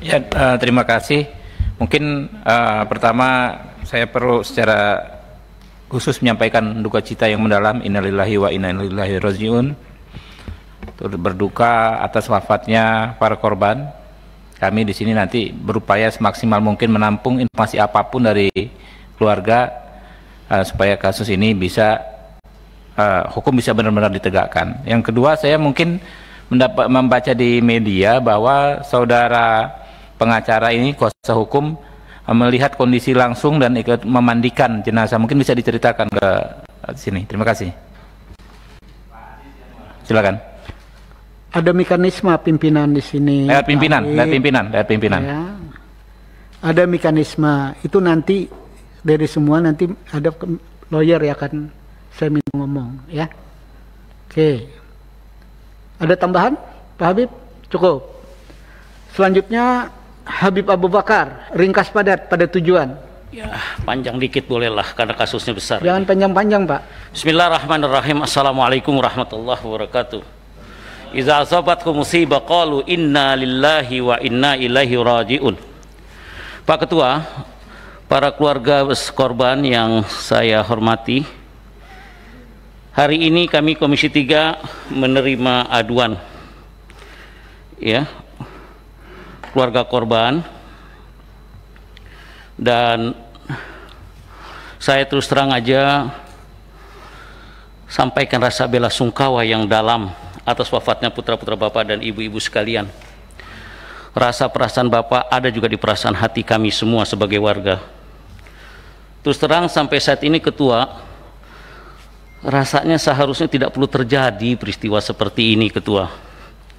Ya, terima kasih. Mungkin pertama saya perlu secara khusus menyampaikan duka cita yang mendalam, innalillahi wa inna ilaihi rajiun. Turut berduka atas wafatnya para korban. Kami di sini nanti berupaya semaksimal mungkin menampung informasi apapun dari keluarga supaya kasus ini bisa hukum bisa benar-benar ditegakkan. Yang kedua, saya mungkin membaca di media bahwa saudara pengacara ini, kuasa hukum, melihat kondisi langsung dan ikut memandikan jenazah. Mungkin bisa diceritakan ke sini. Terima kasih. Silakan. Ada mekanisme pimpinan di sini. Pimpinan. Ya. Ada mekanisme. Itu nanti dari semua nanti ada lawyer ya akan saya minta ngomong ya. Oke. Ada tambahan, Pak Habib? Cukup. Selanjutnya Habib Abu Bakar, ringkas padat pada tujuan. Ya, panjang dikit bolehlah karena kasusnya besar. Jangan panjang-panjang, Pak. Bismillahirrahmanirrahim. Assalamualaikum warahmatullahi wabarakatuh. Iza asabatkum musibah qalu inna lillahi wa inna ilaihi rajiun. Pak Ketua, para keluarga korban yang saya hormati, hari ini kami Komisi 3 menerima aduan ya keluarga korban, dan saya terus terang aja sampaikan rasa bela sungkawa yang dalam atas wafatnya putra-putra Bapak dan ibu-ibu sekalian. Rasa perasaan Bapak ada juga di perasaan hati kami semua sebagai warga. Terus terang sampai saat ini Ketua, rasanya seharusnya tidak perlu terjadi peristiwa seperti ini Ketua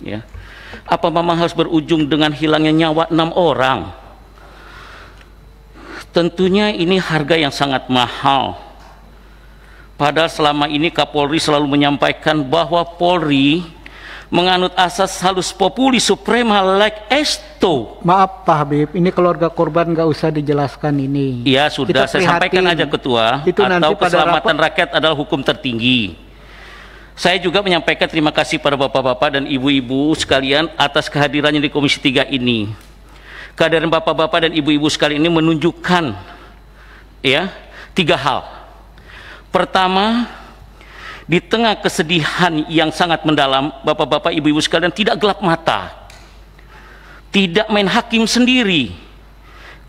ya. Apa memang harus berujung dengan hilangnya nyawa 6 orang? Tentunya ini harga yang sangat mahal. Padahal selama ini Kapolri selalu menyampaikan bahwa Polri menganut asas halus populi suprema leg esto. Maaf Pak Habib, ini keluarga korban nggak usah dijelaskan ini. Iya sudah, saya sampaikan aja Ketua. Itu atau keselamatan rakyat adalah hukum tertinggi. Saya juga menyampaikan terima kasih pada bapak-bapak dan ibu-ibu sekalian atas kehadirannya di Komisi 3 ini. Kehadiran bapak-bapak dan ibu-ibu sekalian ini menunjukkan ya 3 hal. Pertama, di tengah kesedihan yang sangat mendalam, bapak-bapak ibu-ibu sekalian tidak gelap mata, tidak main hakim sendiri.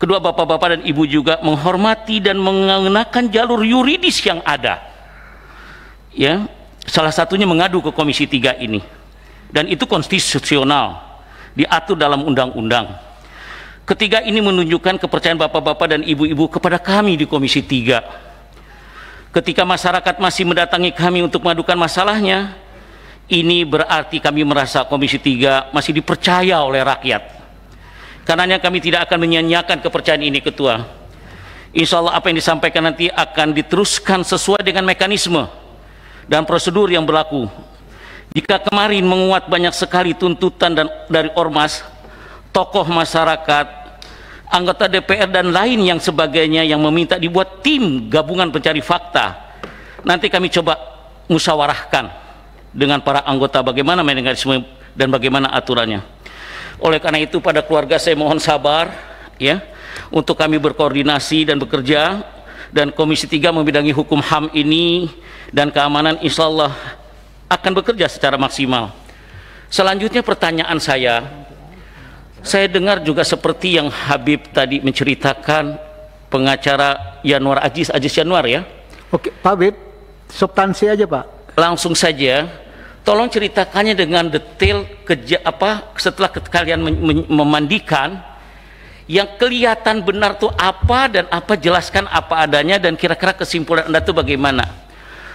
Kedua, bapak-bapak dan ibu juga menghormati dan mengenakan jalur yuridis yang ada ya. Salah satunya mengadu ke Komisi 3 ini, dan itu konstitusional, diatur dalam undang-undang. Ketiga, ini menunjukkan kepercayaan bapak-bapak dan ibu-ibu kepada kami di Komisi 3. Ketika masyarakat masih mendatangi kami untuk mengadukan masalahnya, ini berarti kami merasa Komisi 3 masih dipercaya oleh rakyat. Karenanya kami tidak akan menyia-nyiakan kepercayaan ini, Ketua. Insya Allah apa yang disampaikan nanti akan diteruskan sesuai dengan mekanisme dan prosedur yang berlaku. Jika kemarin menguat banyak sekali tuntutan dari ormas, tokoh masyarakat, anggota DPR dan lain yang sebagainya yang meminta dibuat tim gabungan pencari fakta, nanti kami coba musyawarahkan dengan para anggota bagaimana mekanisme dan bagaimana aturannya. Oleh karena itu pada keluarga saya mohon sabar ya untuk kami berkoordinasi dan bekerja, dan Komisi 3 membidangi hukum HAM ini dan keamanan insya Allah akan bekerja secara maksimal. Selanjutnya pertanyaan saya dengar juga seperti yang Habib tadi menceritakan, pengacara Yanuar Aziz Yanuar ya. Oke Pak Habib, substansi aja Pak. Langsung saja, tolong ceritakannya dengan detail setelah kalian memandikan yang kelihatan benar tuh apa dan apa, jelaskan apa adanya dan kira-kira kesimpulan Anda tuh bagaimana.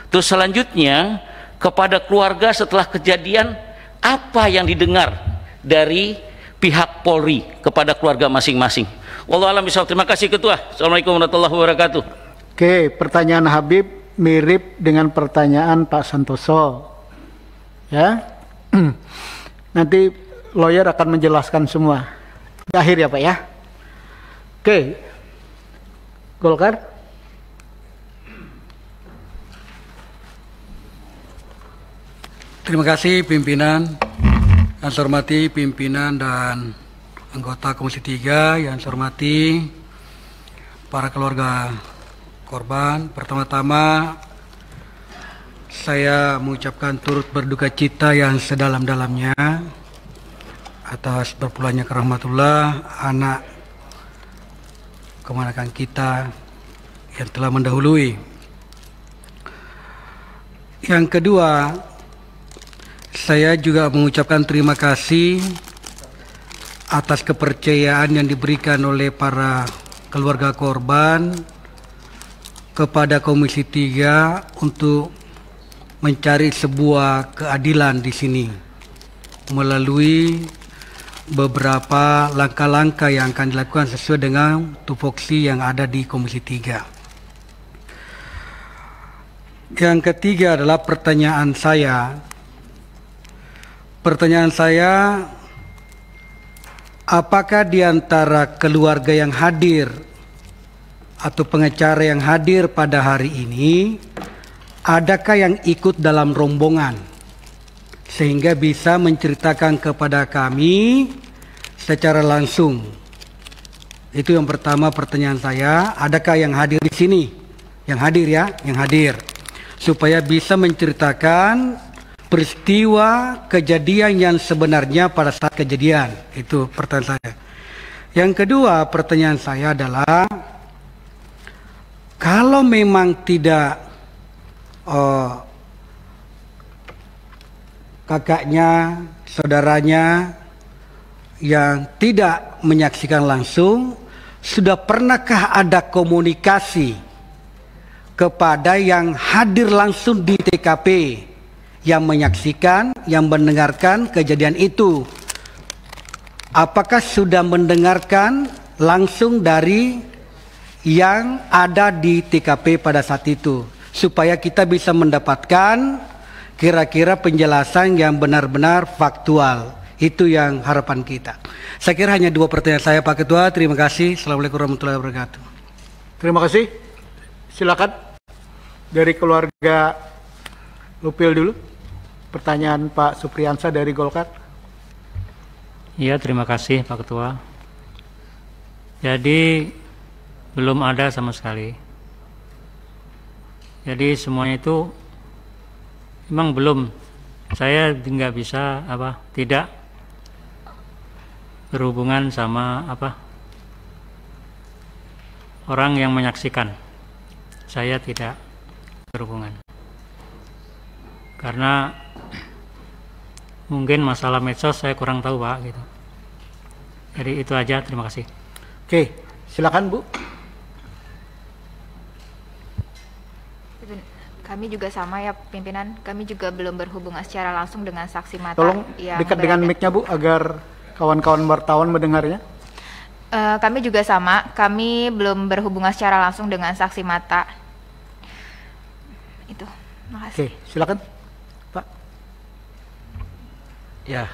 Terus selanjutnya kepada keluarga setelah kejadian, apa yang didengar dari pihak Polri kepada keluarga masing-masing. Wallahu a'lam bishawab. Terima kasih Ketua. Assalamualaikum warahmatullahi wabarakatuh. Oke, pertanyaan Habib mirip dengan pertanyaan Pak Santoso. Ya. Nanti lawyer akan menjelaskan semua. Di akhir ya Pak ya. Oke. Golkar. Terima kasih pimpinan, yang saya hormati pimpinan dan anggota Komisi 3, yang saya hormati para keluarga korban. Pertama-tama saya mengucapkan turut berduka cita yang sedalam-dalamnya atas berpulangnya ke rahmatullah anak keponakan kita yang telah mendahului. Yang kedua, saya juga mengucapkan terima kasih atas kepercayaan yang diberikan oleh para keluarga korban kepada Komisi 3 untuk mencari sebuah keadilan di sini melalui beberapa langkah-langkah yang akan dilakukan sesuai dengan tupoksi yang ada di Komisi 3. Yang ketiga adalah pertanyaan saya. Pertanyaan saya, apakah di antara keluarga yang hadir atau pengacara yang hadir pada hari ini, adakah yang ikut dalam rombongan sehingga bisa menceritakan kepada kami secara langsung? Itu yang pertama pertanyaan saya, adakah yang hadir di sini? Yang hadir ya, yang hadir. Supaya bisa menceritakan peristiwa kejadian yang sebenarnya pada saat kejadian. Itu pertanyaan saya. Yang kedua pertanyaan saya adalah, kalau memang tidak kakaknya, saudaranya yang tidak menyaksikan langsung, sudah pernahkah ada komunikasi kepada yang hadir langsung di TKP, yang menyaksikan, yang mendengarkan kejadian itu? Apakah sudah mendengarkan langsung dari yang ada di TKP pada saat itu, supaya kita bisa mendapatkan kira-kira penjelasan yang benar-benar faktual? Itu yang harapan kita. Saya kira hanya dua pertanyaan saya Pak Ketua. Terima kasih. Assalamualaikum warahmatullahi wabarakatuh. Terima kasih. Silakan dari keluarga Lupil dulu. Pertanyaan Pak Supriyansa dari Golkar. Iya, terima kasih Pak Ketua. Jadi belum ada sama sekali. Jadi semuanya itu memang belum. Saya nggak bisa tidak berhubungan sama orang yang menyaksikan. Saya tidak berhubungan. Karena mungkin masalah medsos saya kurang tahu Pak gitu. Jadi itu aja, terima kasih. Oke, silakan Bu. Kami juga sama ya pimpinan, kami juga belum berhubungan secara langsung dengan saksi mata. Tolong yang dekat dengan mic-nya Bu agar kawan-kawan wartawan mendengarnya. Kami juga sama, kami belum berhubungan secara langsung dengan saksi mata. Itu, makasih. Oke, silakan Pak. Ya,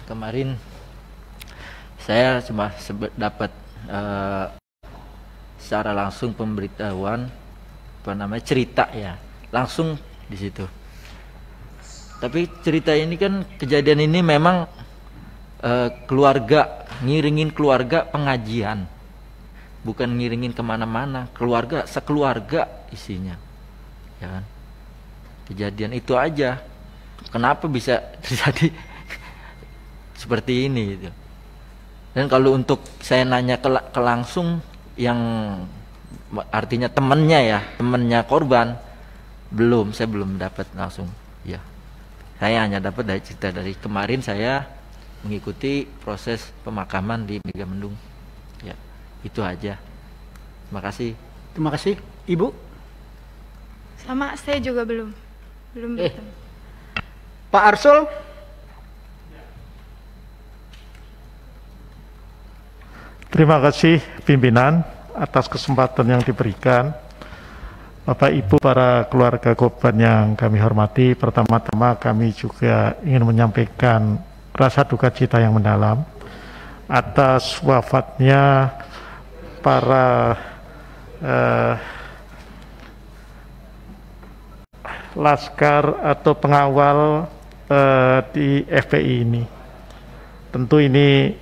kemarin saya cuma dapat secara langsung pemberitahuan, cerita ya, langsung di situ. Tapi cerita ini kan, kejadian ini memang keluarga, ngiringin keluarga pengajian, bukan ngiringin kemana-mana, keluarga, sekeluarga isinya, ya kan? Kejadian itu aja, kenapa bisa terjadi seperti ini gitu. Dan kalau untuk saya nanya ke langsung, yang artinya temennya korban, saya belum dapat langsung. Ya, saya hanya dapat dari cerita dari kemarin saya mengikuti proses pemakaman di Megamendung. Ya, itu aja. Terima kasih. Terima kasih, Ibu. Sama, saya juga belum bertemu. Pak Arsul. Terima kasih pimpinan atas kesempatan yang diberikan. Bapak Ibu, para keluarga korban yang kami hormati, pertama-tama kami juga ingin menyampaikan rasa duka cita yang mendalam atas wafatnya para laskar atau pengawal di FPI ini. Tentu ini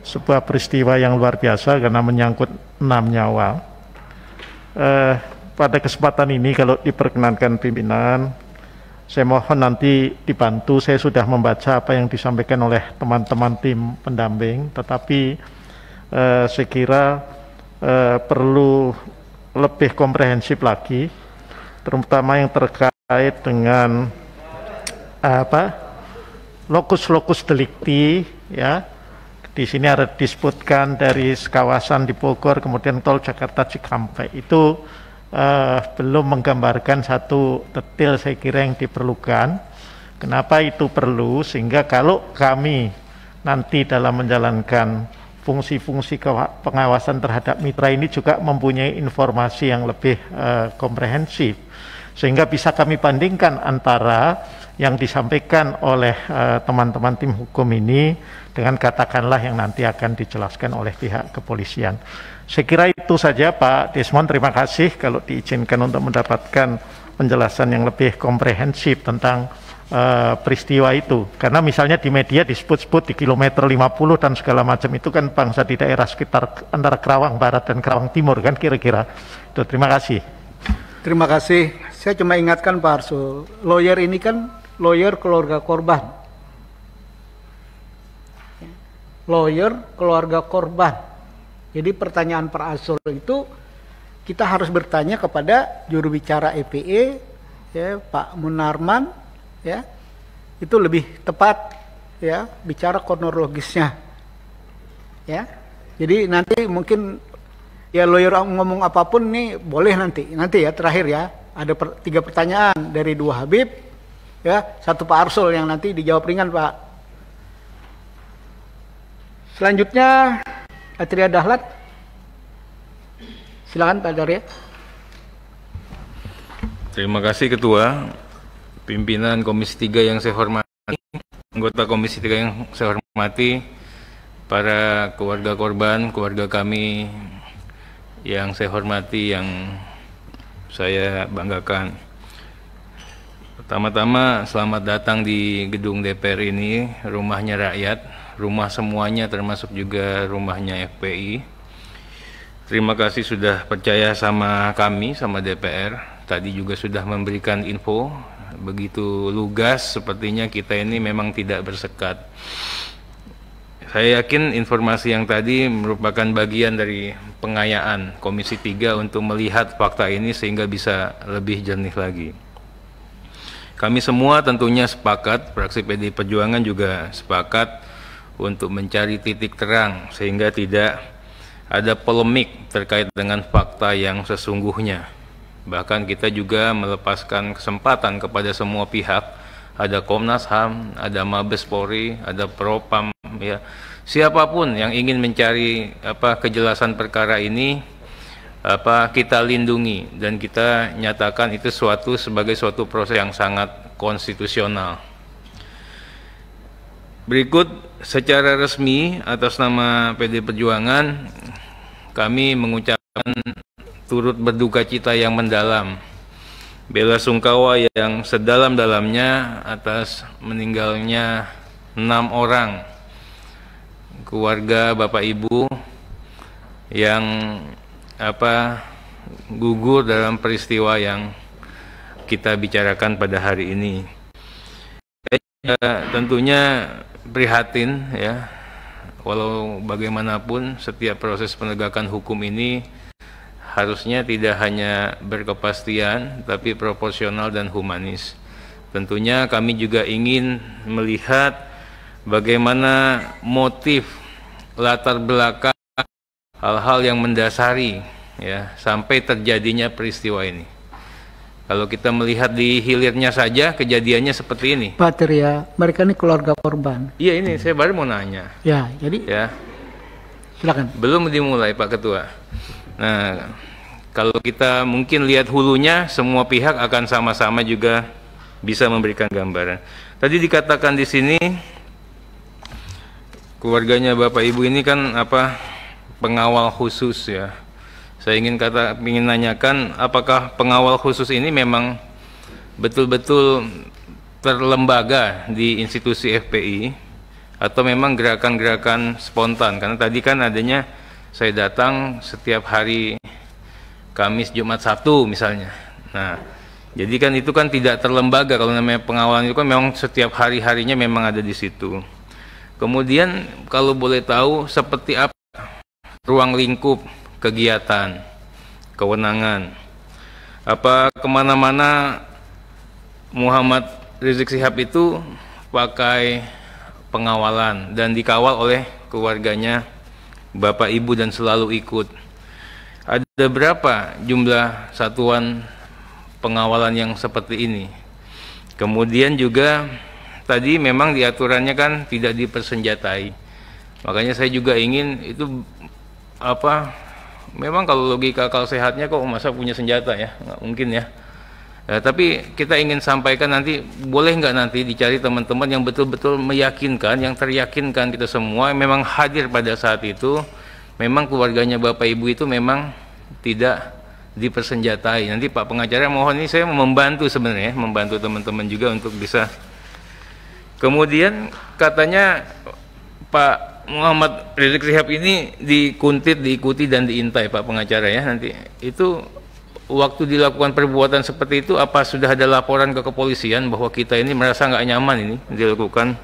sebuah peristiwa yang luar biasa karena menyangkut 6 nyawa. Pada kesempatan ini, kalau diperkenankan pimpinan, saya mohon nanti dibantu. Saya sudah membaca apa yang disampaikan oleh teman-teman tim pendamping, tetapi saya kira perlu lebih komprehensif lagi, terutama yang terkait dengan lokus delikti, ya. Di sini ada disebutkan dari kawasan di Bogor, kemudian tol Jakarta Cikampek. Itu belum menggambarkan satu detail saya kira yang diperlukan. Kenapa itu perlu? Sehingga kalau kami nanti dalam menjalankan fungsi-fungsi pengawasan terhadap mitra ini juga mempunyai informasi yang lebih komprehensif. Sehingga bisa kami bandingkan antara yang disampaikan oleh teman-teman tim hukum ini dengan katakanlah yang nanti akan dijelaskan oleh pihak kepolisian. Saya kira itu saja Pak Desmond, terima kasih kalau diizinkan untuk mendapatkan penjelasan yang lebih komprehensif tentang peristiwa itu. Karena misalnya di media disebut-sebut di kilometer 50 dan segala macam itu kan bangsa di daerah sekitar antara Kerawang Barat dan Kerawang Timur kan kira-kira. Itu, terima kasih. Terima kasih. Saya cuma ingatkan Pak Arsul, lawyer ini kan lawyer keluarga korban. Lawyer keluarga korban. Jadi pertanyaan Pak Arsul itu kita harus bertanya kepada juru bicara EPE, ya, Pak Munarman, ya, itu lebih tepat, ya, bicara kronologisnya, ya. Jadi nanti mungkin ya lawyer ngomong apapun nih boleh nanti ya terakhir ya ada 3 pertanyaan dari 2 Habib, ya, 1 Pak Arsul yang nanti dijawab ringan Pak. Selanjutnya Atria Dahlan, silakan Pak Darya. Terima kasih Ketua, pimpinan Komisi 3 yang saya hormati, anggota Komisi 3 yang saya hormati, para keluarga korban, keluarga kami yang saya hormati, yang saya banggakan. Pertama-tama selamat datang di gedung DPR ini, rumahnya rakyat, rumah semuanya termasuk juga rumahnya FPI. Terima kasih sudah percaya sama kami, sama DPR. Tadi juga sudah memberikan info, begitu lugas, sepertinya kita ini memang tidak bersekat. Saya yakin informasi yang tadi merupakan bagian dari pengayaan Komisi 3 untuk melihat fakta ini sehingga bisa lebih jernih lagi. Kami semua tentunya sepakat, fraksi PDI Perjuangan juga sepakat untuk mencari titik terang sehingga tidak ada polemik terkait dengan fakta yang sesungguhnya. Bahkan kita juga melepaskan kesempatan kepada semua pihak, ada Komnas HAM, ada Mabes Polri, ada Propam, ya, siapapun yang ingin mencari kejelasan perkara ini kita lindungi dan kita nyatakan itu sebagai suatu proses yang sangat konstitusional. Berikut secara resmi atas nama PD Perjuangan kami mengucapkan turut berduka cita yang mendalam, bela sungkawa yang sedalam-dalamnya atas meninggalnya 6 orang keluarga Bapak Ibu yang gugur dalam peristiwa yang kita bicarakan pada hari ini. Tentunya prihatin ya, walau bagaimanapun setiap proses penegakan hukum ini harusnya tidak hanya berkepastian tapi proporsional dan humanis. Tentunya kami juga ingin melihat bagaimana motif latar belakang hal-hal yang mendasari ya sampai terjadinya peristiwa ini. Kalau kita melihat di hilirnya saja kejadiannya seperti ini. Pak Tirya, mereka ini keluarga korban. Iya, ini saya baru mau nanya. Ya, jadi ya. Silakan. Belum dimulai Pak Ketua. Nah, kalau kita mungkin lihat hulunya, semua pihak akan sama-sama juga bisa memberikan gambaran. Tadi dikatakan di sini keluarganya Bapak Ibu ini kan pengawal khusus ya. Saya ingin nanyakan apakah pengawal khusus ini memang betul-betul terlembaga di institusi FPI atau memang gerakan-gerakan spontan? Karena tadi kan adanya saya datang setiap hari Kamis, Jumat, Sabtu misalnya. Nah, jadi kan itu kan tidak terlembaga. Kalau namanya pengawalan itu kan memang setiap hari-harinya memang ada di situ. Kemudian kalau boleh tahu seperti apa ruang lingkup kegiatan, kewenangan, kemana-mana Muhammad Rizik Syihab itu pakai pengawalan dan dikawal oleh keluarganya Bapak Ibu dan selalu ikut. Ada berapa jumlah satuan pengawalan yang seperti ini? Kemudian juga tadi memang diaturannya kan tidak dipersenjatai. Makanya saya juga ingin itu memang kalau logika akal sehatnya kok masa punya senjata ya, nggak mungkin ya. Tapi kita ingin sampaikan nanti, boleh nggak nanti dicari teman-teman yang betul-betul meyakinkan, yang teryakinkan kita semua memang hadir pada saat itu, memang keluarganya Bapak Ibu itu memang tidak dipersenjatai. Nanti Pak pengacara mohon ini saya membantu sebenarnya, membantu teman-teman juga untuk bisa. Kemudian katanya Pak Muhammad Rizik Syihab ini dikuntit, diikuti dan diintai Pak pengacara ya. Nanti itu waktu dilakukan perbuatan seperti itu apa sudah ada laporan ke kepolisian bahwa kita ini merasa nggak nyaman ini dilakukan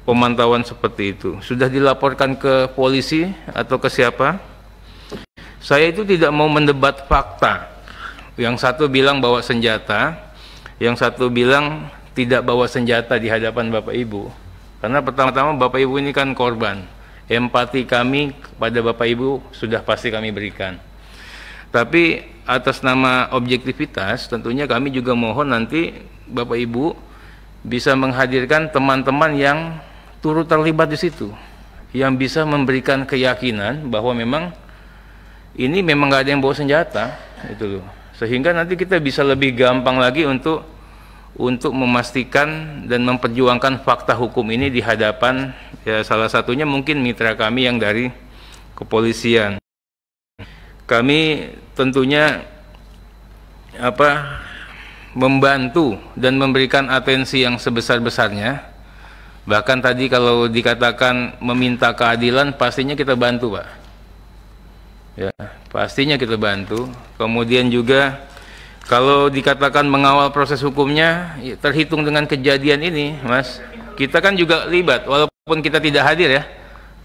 pemantauan seperti itu? Sudah dilaporkan ke polisi atau ke siapa? Saya itu tidak mau mendebat fakta. Yang satu bilang bawa senjata, yang satu bilang tidak bawa senjata di hadapan Bapak Ibu. Karena pertama-tama Bapak Ibu ini kan korban. Empati kami kepada Bapak Ibu sudah pasti kami berikan. Tapi atas nama objektivitas tentunya kami juga mohon nanti Bapak Ibu bisa menghadirkan teman-teman yang turut terlibat di situ, yang bisa memberikan keyakinan bahwa memang ini memang nggak ada yang bawa senjata, itu loh. Sehingga nanti kita bisa lebih gampang lagi untuk memastikan dan memperjuangkan fakta hukum ini di hadapan ya salah satunya mungkin mitra kami yang dari kepolisian. Kami tentunya membantu dan memberikan atensi yang sebesar-besarnya. Bahkan tadi kalau dikatakan meminta keadilan pastinya kita bantu, Pak. Ya, pastinya kita bantu. Kemudian juga kalau dikatakan mengawal proses hukumnya, ya, terhitung dengan kejadian ini, Mas, kita kan juga libat, walaupun kita tidak hadir ya.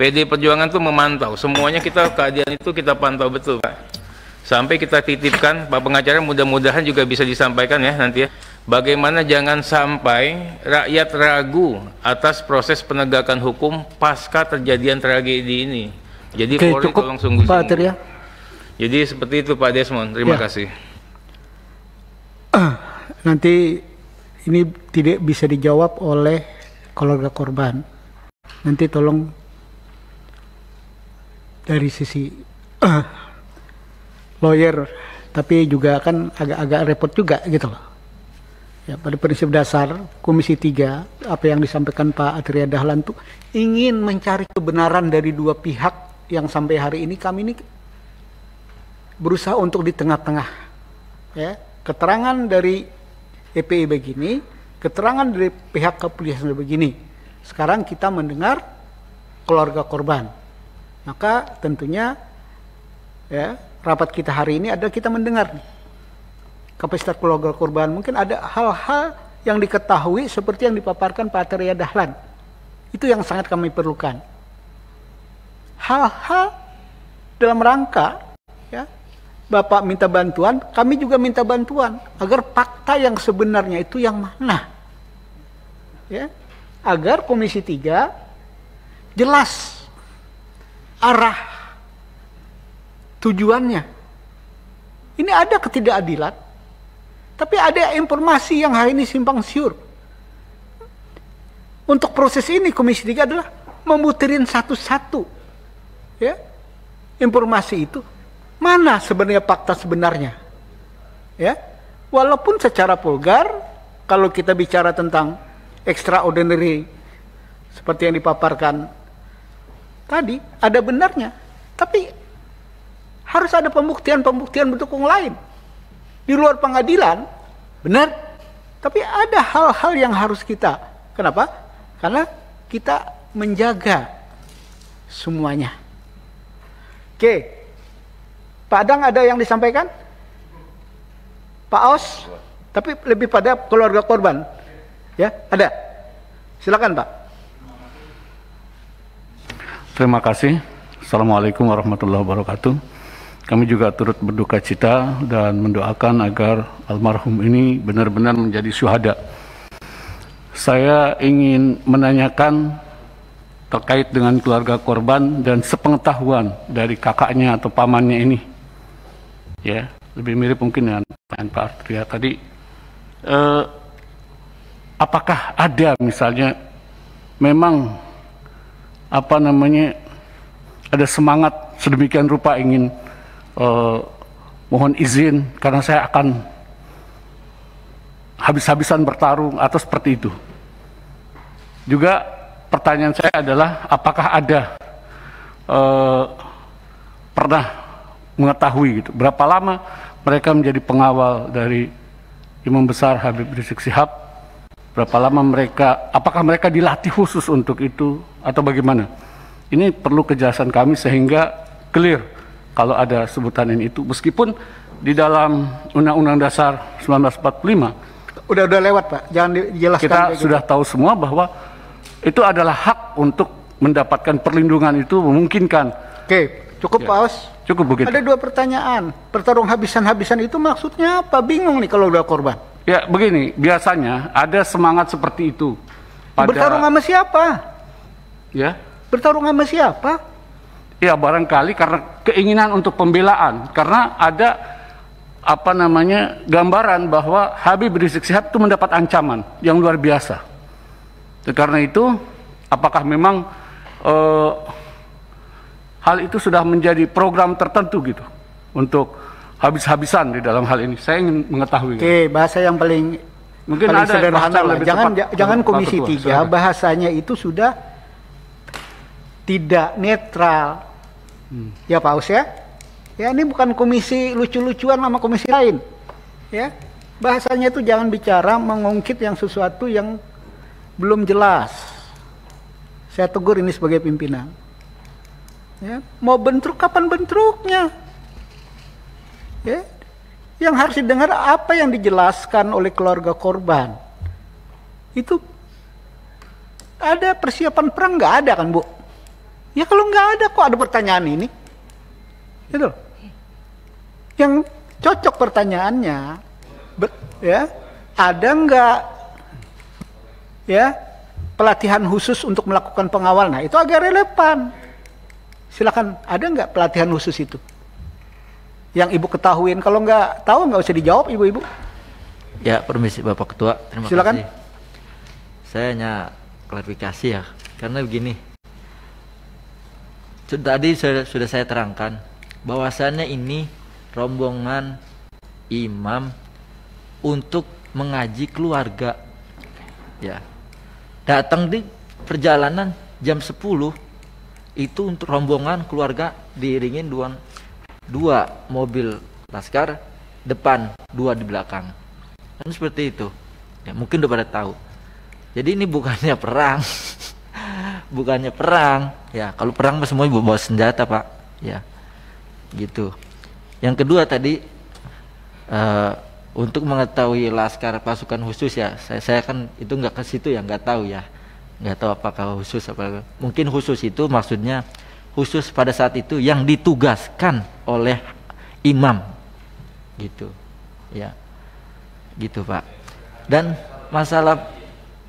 PD Perjuangan itu memantau, semuanya kita keadaan itu kita pantau betul, Pak. Sampai kita titipkan, Pak pengacara mudah-mudahan juga bisa disampaikan ya nanti ya. Bagaimana jangan sampai rakyat ragu atas proses penegakan hukum pasca terjadian tragedi ini. Jadi Polri tolong sungguh-sungguh. Jadi seperti itu Pak Desmond, terima kasih. Nanti ini tidak bisa dijawab oleh keluarga korban. nanti tolong dari sisi lawyer, tapi juga kan agak-agak repot juga gitu loh. Ya, pada prinsip dasar Komisi 3 apa yang disampaikan Pak Atria Dahlan itu ingin mencari kebenaran dari dua pihak yang sampai hari ini kami ini berusaha untuk di tengah-tengah. Ya, keterangan dari EPI begini, keterangan dari pihak kepolisian begini. Sekarang kita mendengar keluarga korban. Maka tentunya ya, rapat kita hari ini adalah kita mendengar nih, kapasitas keluarga korban. Mungkin ada hal-hal yang diketahui seperti yang dipaparkan Pak Atria Dahlan. Itu yang sangat kami perlukan. Hal-hal dalam rangka ya, Bapak minta bantuan, kami juga minta bantuan agar fakta yang sebenarnya itu yang mana. Ya, agar Komisi 3 jelas arah tujuannya. Ini ada ketidakadilan, tapi ada informasi yang hari ini simpang siur. Untuk proses ini Komisi 3 adalah membutirin satu-satu ya, informasi itu mana sebenarnya fakta sebenarnya. Ya, walaupun secara vulgar kalau kita bicara tentang extraordinary seperti yang dipaparkan tadi ada benarnya, tapi harus ada pembuktian-pembuktian pendukung lain di luar pengadilan, benar. Tapi ada hal-hal yang harus kita, kenapa? Karena kita menjaga semuanya. Oke, Pak Adang ada yang disampaikan? Pak Aus, tapi lebih pada keluarga korban, ya ada. Silakan Pak. Terima kasih. Assalamualaikum warahmatullahi wabarakatuh. Kami juga turut berduka cita dan mendoakan agar almarhum ini benar-benar menjadi syuhada. Saya ingin menanyakan terkait dengan keluarga korban dan sepengetahuan dari kakaknya atau pamannya ini. Ya, lebih mirip mungkin dengan Pak Atria tadi. Apakah ada misalnya memang ada semangat sedemikian rupa ingin mohon izin karena saya akan habis-habisan bertarung atau seperti itu. Juga pertanyaan saya adalah apakah ada pernah mengetahui gitu berapa lama mereka menjadi pengawal dari Imam Besar Habib Rizik Syihab, berapa lama mereka, apakah mereka dilatih khusus untuk itu atau bagaimana? Ini perlu kejelasan kami sehingga clear kalau ada sebutan ini itu, meskipun di dalam Undang-Undang Dasar 1945 udah lewat Pak, jangan dijelaskan. Kita sudah tahu semua bahwa itu adalah hak untuk mendapatkan perlindungan, itu memungkinkan. Oke, cukup Pak Aus. Cukup begitu. Ada dua pertanyaan. Pertarung habisan-habisan itu maksudnya apa? Bingung nih kalau udah korban. Ya begini, biasanya ada semangat seperti itu. Bertarung sama siapa? Ya. Bertarung sama siapa? Ya barangkali karena keinginan untuk pembelaan, karena ada gambaran bahwa Habib Rizik Syihab itu mendapat ancaman yang luar biasa. Karena itu, apakah memang hal itu sudah menjadi program tertentu gitu untuk habis-habisan di dalam hal ini? Saya ingin mengetahui. Oke, bahasa yang paling ada sederhana lah. Jangan Komisi 3 bahasanya itu sudah tidak netral. Ya Pak Aus ya. Ya ini bukan komisi lucu-lucuan sama komisi lain. Ya. Bahasanya itu jangan bicara mengungkit yang sesuatu yang belum jelas. Saya tegur ini sebagai pimpinan. Ya, mau bentrok kapan bentroknya? Ya. Yang harus didengar apa yang dijelaskan oleh keluarga korban. Itu ada persiapan perang nggak ada kan Bu? Ya kalau nggak ada kok ada pertanyaan ini? Gitu. Yang cocok pertanyaannya, ya ada nggak ya pelatihan khusus untuk melakukan pengawal? Nah itu agak relevan. Silakan, ada nggak pelatihan khusus itu? Yang Ibu ketahuin, kalau nggak tahu nggak usah dijawab Ibu-Ibu. Ya, permisi Bapak Ketua, terima Silakan. kasih. Saya hanya klarifikasi ya. Karena begini, tadi sudah saya terangkan bahwasannya ini rombongan imam untuk mengaji keluarga. Ya. Datang di perjalanan jam 10 itu untuk rombongan keluarga diiringin dua mobil laskar depan, 2 di belakang. Kan seperti itu. Ya, mungkin udah pada tahu. Jadi ini bukannya perang. Bukannya perang. Ya, kalau perang semua bawa senjata, Pak. Ya. Gitu. Yang kedua tadi untuk mengetahui laskar pasukan khusus ya, saya kan itu nggak ke situ ya, nggak tahu ya. Nggak tahu apakah khusus apa. Mungkin khusus itu maksudnya khusus pada saat itu yang ditugaskan oleh imam. Gitu. Ya. Gitu, Pak. Dan masalah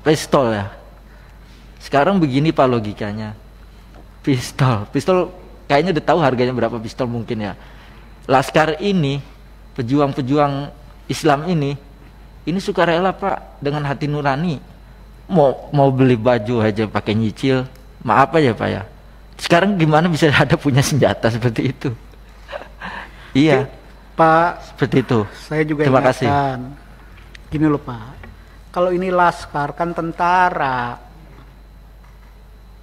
pistol ya. Sekarang begini Pak logikanya. Pistol kayaknya udah tahu harganya berapa pistol mungkin ya. Laskar ini, pejuang-pejuang Islam ini sukarela Pak, dengan hati nurani. Mau beli baju aja pakai nyicil. Maaf aja Pak ya. Sekarang gimana bisa ada punya senjata seperti itu? Iya. Pak, seperti itu. Saya juga Terima kasih. Gini loh Pak, kalau ini laskar kan tentara,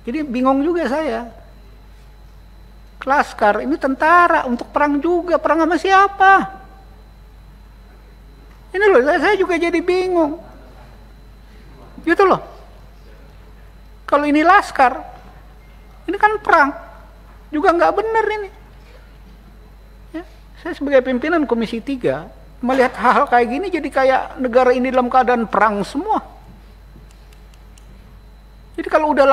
jadi bingung juga saya. Laskar ini tentara untuk perang juga, perang sama siapa? Ini loh, saya juga jadi bingung. Gitu loh. Kalau ini laskar, ini kan perang, juga nggak benar ini. Ya, saya sebagai pimpinan Komisi 3 melihat hal-hal kayak gini jadi kayak negara ini dalam keadaan perang semua. Jadi kalau udah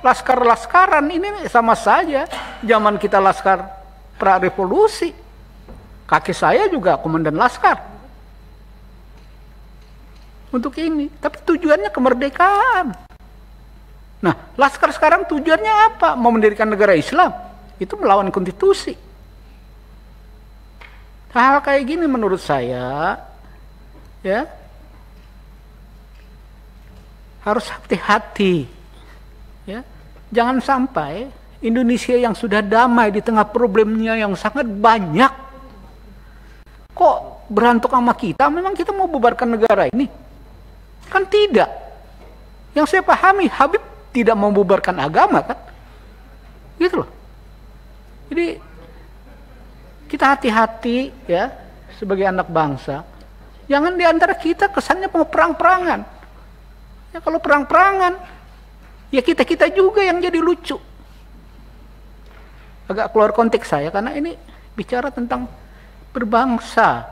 laskar-laskaran ini sama saja. Zaman kita laskar pra-revolusi, kakek saya juga komandan laskar. Untuk ini, tapi tujuannya kemerdekaan. Nah, laskar sekarang tujuannya apa? Mau mendirikan negara Islam. Itu melawan konstitusi. Hal kayak gini menurut saya ya harus hati-hati ya. Jangan sampai Indonesia yang sudah damai di tengah problemnya yang sangat banyak kok berantuk sama kita. Memang kita mau bubarkan negara ini? Kan tidak. Yang saya pahami Habib tidak mau bubarkan agama kan, gitu loh. Jadi kita hati-hati ya sebagai anak bangsa. Jangan diantara kita kesannya mau perang-perangan. Ya kalau perang-perangan, ya kita-kita juga yang jadi lucu. Agak keluar konteks saya karena ini bicara tentang berbangsa.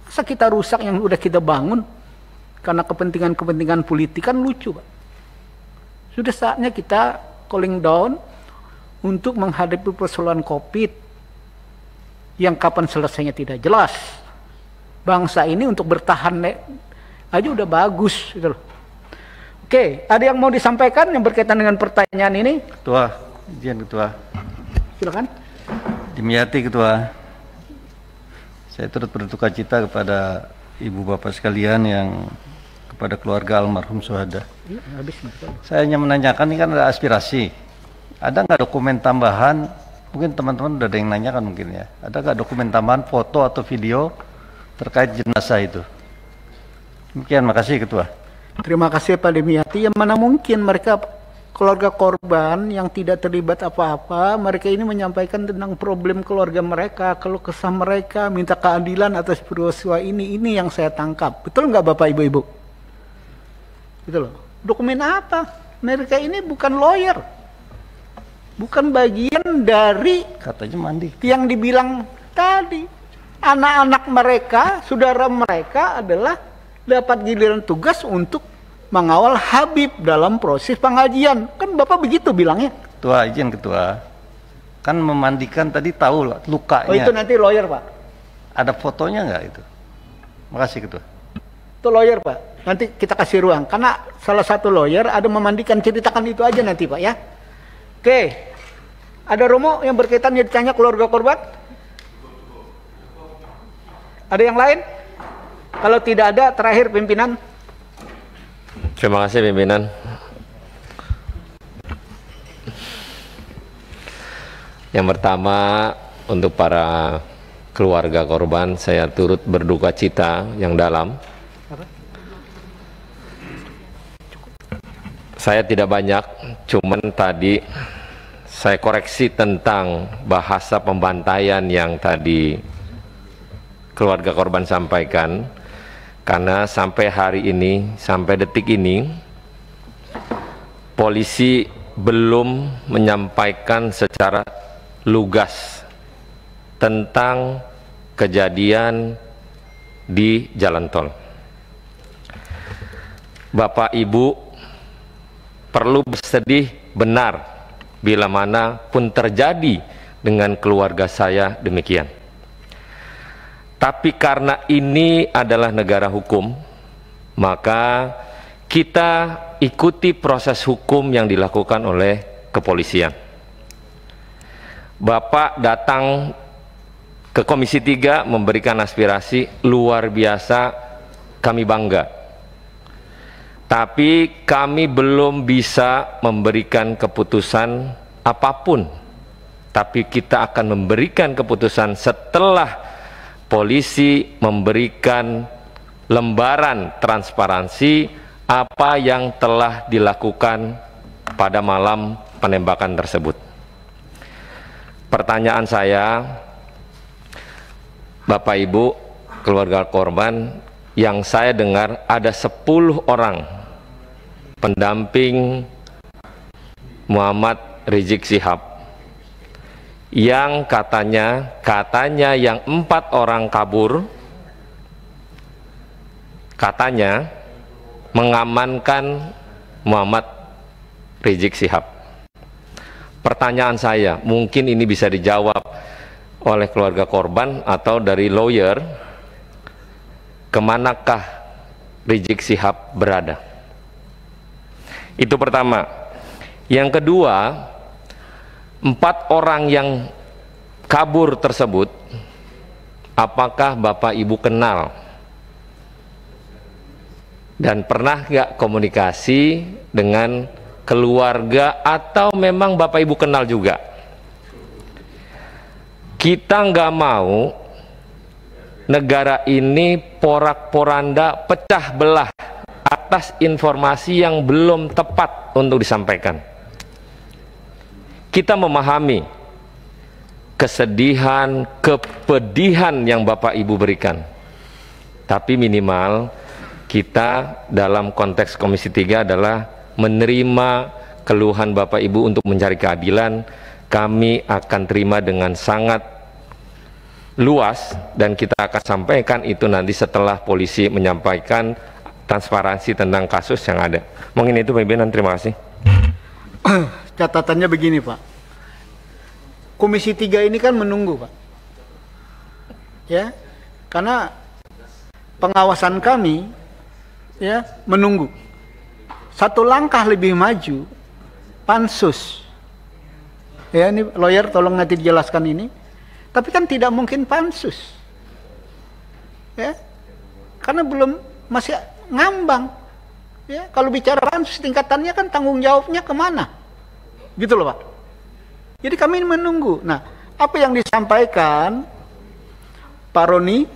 Masa kita rusak yang udah kita bangun karena kepentingan-kepentingan politik, kan lucu, Pak. Sudah saatnya kita cooling down untuk menghadapi persoalan COVID yang kapan selesainya tidak jelas. Bangsa ini untuk bertahan aja udah bagus gitu loh. Oke, ada yang mau disampaikan yang berkaitan dengan pertanyaan ini? Ketua, izin Ketua. Silakan. Dimyati Ketua. Saya turut berduka cita kepada Ibu Bapak sekalian yang kepada keluarga almarhum syuhada. Saya hanya menanyakan, ini kan ada aspirasi. Ada nggak dokumen tambahan? Mungkin teman-teman udah ada yang nanyakan mungkin ya. Ada nggak dokumen tambahan foto atau video terkait jenazah itu? Demikian, makasih Ketua. Terima kasih Pak Dimyati. Yang mana mungkin mereka keluarga korban yang tidak terlibat apa-apa, mereka ini menyampaikan tentang problem keluarga mereka, keluh kesah mereka, minta keadilan atas peristiwa ini yang saya tangkap. Betul nggak Bapak Ibu-Ibu? Gitu loh. Dokumen apa? Mereka ini bukan lawyer. Bukan bagian dari katanya mandi yang dibilang tadi. Anak-anak mereka, saudara mereka adalah dapat giliran tugas untuk mengawal Habib dalam proses pengajian. Kan Bapak begitu bilangnya. Ketua, izin Ketua. Kan memandikan tadi tahu lah lukanya. Oh itu nanti lawyer Pak. Ada fotonya nggak itu? Makasih Ketua. Itu lawyer Pak. Nanti kita kasih ruang. Karena salah satu lawyer ada memandikan, ceritakan itu aja nanti Pak ya. Oke. Ada Romo yang berkaitan yang ditanya keluarga korban? Ada yang lain? Kalau tidak ada, terakhir pimpinan. Terima kasih pimpinan. Yang pertama, untuk para keluarga korban, saya turut berduka cita yang dalam. Saya tidak banyak, cuman tadi saya koreksi tentang bahasa pembantaian yang tadi keluarga korban sampaikan, karena sampai hari ini, sampai detik ini, polisi belum menyampaikan secara lugas tentang kejadian di jalan tol. Bapak Ibu perlu bersedih benar bila mana pun terjadi dengan keluarga saya demikian. Tapi karena ini adalah negara hukum, maka kita ikuti proses hukum yang dilakukan oleh kepolisian. Bapak datang ke Komisi 3 memberikan aspirasi luar biasa, kami bangga. Tapi kami belum bisa memberikan keputusan apapun. Tapi kita akan memberikan keputusan setelah polisi memberikan lembaran transparansi apa yang telah dilakukan pada malam penembakan tersebut. Pertanyaan saya, Bapak Ibu, keluarga korban, yang saya dengar ada 10 orang pendamping Muhammad Rizik Syihab yang katanya yang 4 orang kabur, katanya mengamankan Muhammad Rizik Syihab. Pertanyaan saya, mungkin ini bisa dijawab oleh keluarga korban atau dari lawyer, kemanakah Rizik Syihab berada? Itu pertama. Yang kedua, 4 orang yang kabur tersebut, apakah Bapak Ibu kenal? Dan pernah nggak komunikasi dengan keluarga atau memang Bapak Ibu kenal juga? Kita nggak mau negara ini porak-poranda, pecah belah atas informasi yang belum tepat untuk disampaikan. Kita memahami kesedihan, kepedihan yang Bapak Ibu berikan. Tapi minimal kita dalam konteks Komisi 3 adalah menerima keluhan Bapak Ibu untuk mencari keadilan. Kami akan terima dengan sangat luas dan kita akan sampaikan itu nanti setelah polisi menyampaikan transparansi tentang kasus yang ada. Mungkin itu pimpinan, terima kasih. Catatannya begini Pak, Komisi 3 ini kan menunggu Pak, ya, karena pengawasan kami ya menunggu. Satu langkah lebih maju, pansus. Ya, ini lawyer tolong nanti dijelaskan ini. Tapi kan tidak mungkin pansus, ya, karena belum, masih ngambang. Ya, kalau bicara pansus tingkatannya kan tanggung jawabnya kemana, gitu loh Pak. Jadi kami menunggu. Nah, apa yang disampaikan Pak Roni,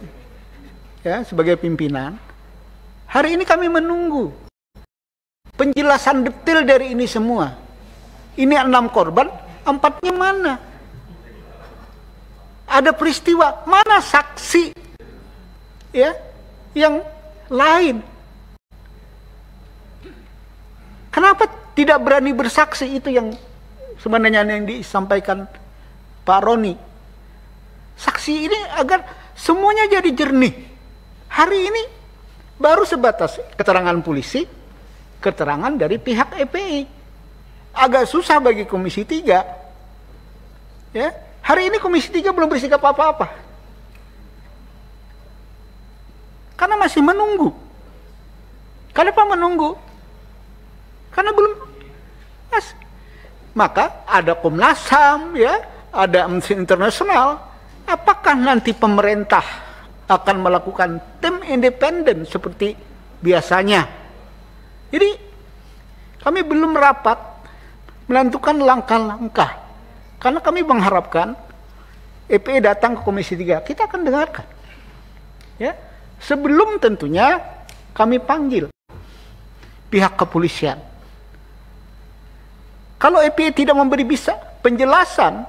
ya, sebagai pimpinan, hari ini kami menunggu penjelasan detail dari ini semua. Ini 6 korban, 4-nya mana? Ada peristiwa, mana saksi ya yang lain? Kenapa tidak berani bersaksi? Itu yang sebenarnya yang disampaikan Pak Roni. Saksi ini agar semuanya jadi jernih. Hari ini baru sebatas keterangan polisi, keterangan dari pihak EPI. Agak susah bagi Komisi 3. Ya, hari ini Komisi 3 belum bersikap apa-apa. Karena masih menunggu. Kenapa menunggu? Karena belum. Maka ada Komnas HAM, ya, ada Amnesty International. Apakah nanti pemerintah akan melakukan tim independen seperti biasanya? Jadi kami belum rapat menentukan langkah-langkah. Karena kami mengharapkan EPE datang ke Komisi 3, kita akan dengarkan. Ya, sebelum tentunya kami panggil pihak kepolisian. Kalau EPE tidak memberi bisa penjelasan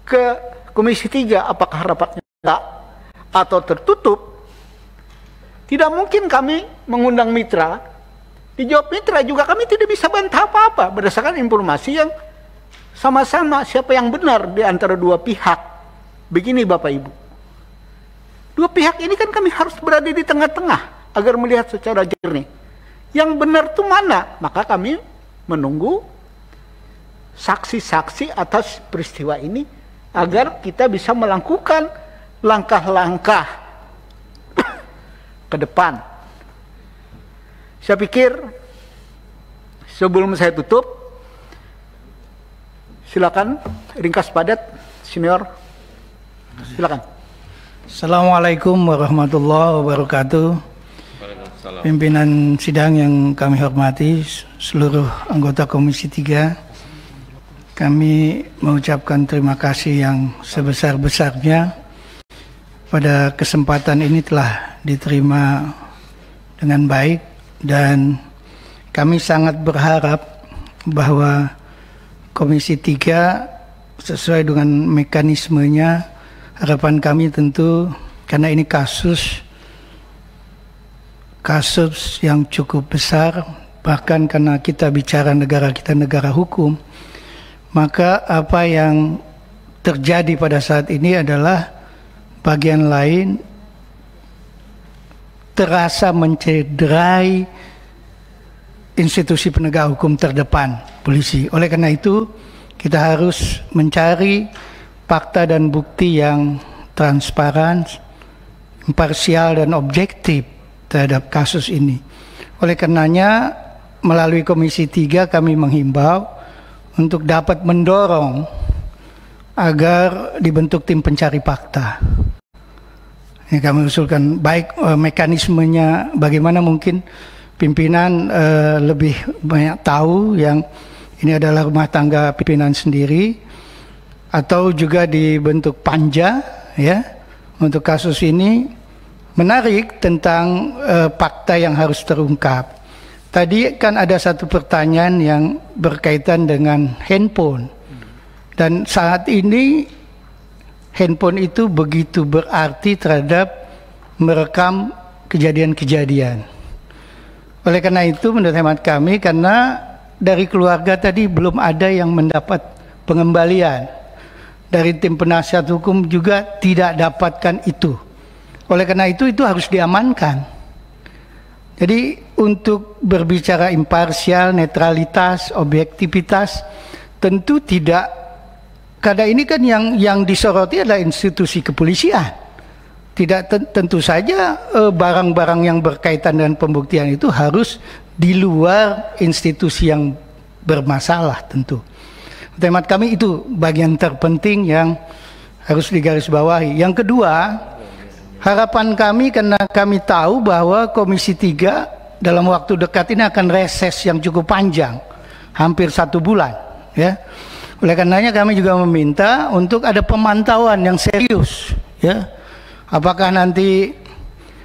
ke Komisi 3 apakah rapatnya enggak atau tertutup, tidak mungkin kami mengundang mitra. Dijawab mitra juga kami tidak bisa bantah apa-apa berdasarkan informasi yang sama-sama siapa yang benar di antara dua pihak. Begini Bapak Ibu, dua pihak ini kan kami harus berada di tengah-tengah agar melihat secara jernih yang benar itu mana. Maka kami menunggu saksi-saksi atas peristiwa ini agar kita bisa melakukan langkah-langkah ke depan. Saya pikir sebelum saya tutup, silakan ringkas padat, senior. Silakan. Assalamualaikum warahmatullahi wabarakatuh. Pimpinan sidang yang kami hormati, seluruh anggota Komisi 3, kami mengucapkan terima kasih yang sebesar-besarnya. Pada kesempatan ini telah diterima dengan baik dan kami sangat berharap bahwa Komisi 3 sesuai dengan mekanismenya, harapan kami tentu karena ini kasus yang cukup besar, bahkan karena kita bicara negara kita negara hukum, maka apa yang terjadi pada saat ini adalah bagian lain terasa mencederai institusi penegak hukum terdepan, polisi. Oleh karena itu, kita harus mencari fakta dan bukti yang transparan, imparsial dan objektif terhadap kasus ini. Oleh karenanya, melalui Komisi 3 kami menghimbau untuk dapat mendorong agar dibentuk tim pencari fakta. Ini kami usulkan baik mekanismenya bagaimana, mungkin pimpinan lebih banyak tahu yang ini adalah rumah tangga pimpinan sendiri, atau juga dibentuk panja ya untuk kasus ini. Menarik tentang fakta yang harus terungkap. Tadi kan ada satu pertanyaan yang berkaitan dengan handphone, dan saat ini handphone itu begitu berarti terhadap merekam kejadian-kejadian. Oleh karena itu menurut hemat kami, karena dari keluarga tadi belum ada yang mendapat pengembalian, dari tim penasihat hukum juga tidak dapatkan itu. Oleh karena itu harus diamankan. Jadi untuk berbicara imparsial, netralitas, objektivitas, tentu tidak. Karena ini kan yang disoroti adalah institusi kepolisian. Tidak tentu saja barang-barang yang berkaitan dengan pembuktian itu harus di luar institusi yang bermasalah tentu. Temat kami itu bagian terpenting yang harus digarisbawahi. Yang kedua, harapan kami karena kami tahu bahwa Komisi 3 dalam waktu dekat ini akan reses yang cukup panjang, hampir 1 bulan, ya. Oleh karenanya kami juga meminta untuk ada pemantauan yang serius, ya. Apakah nanti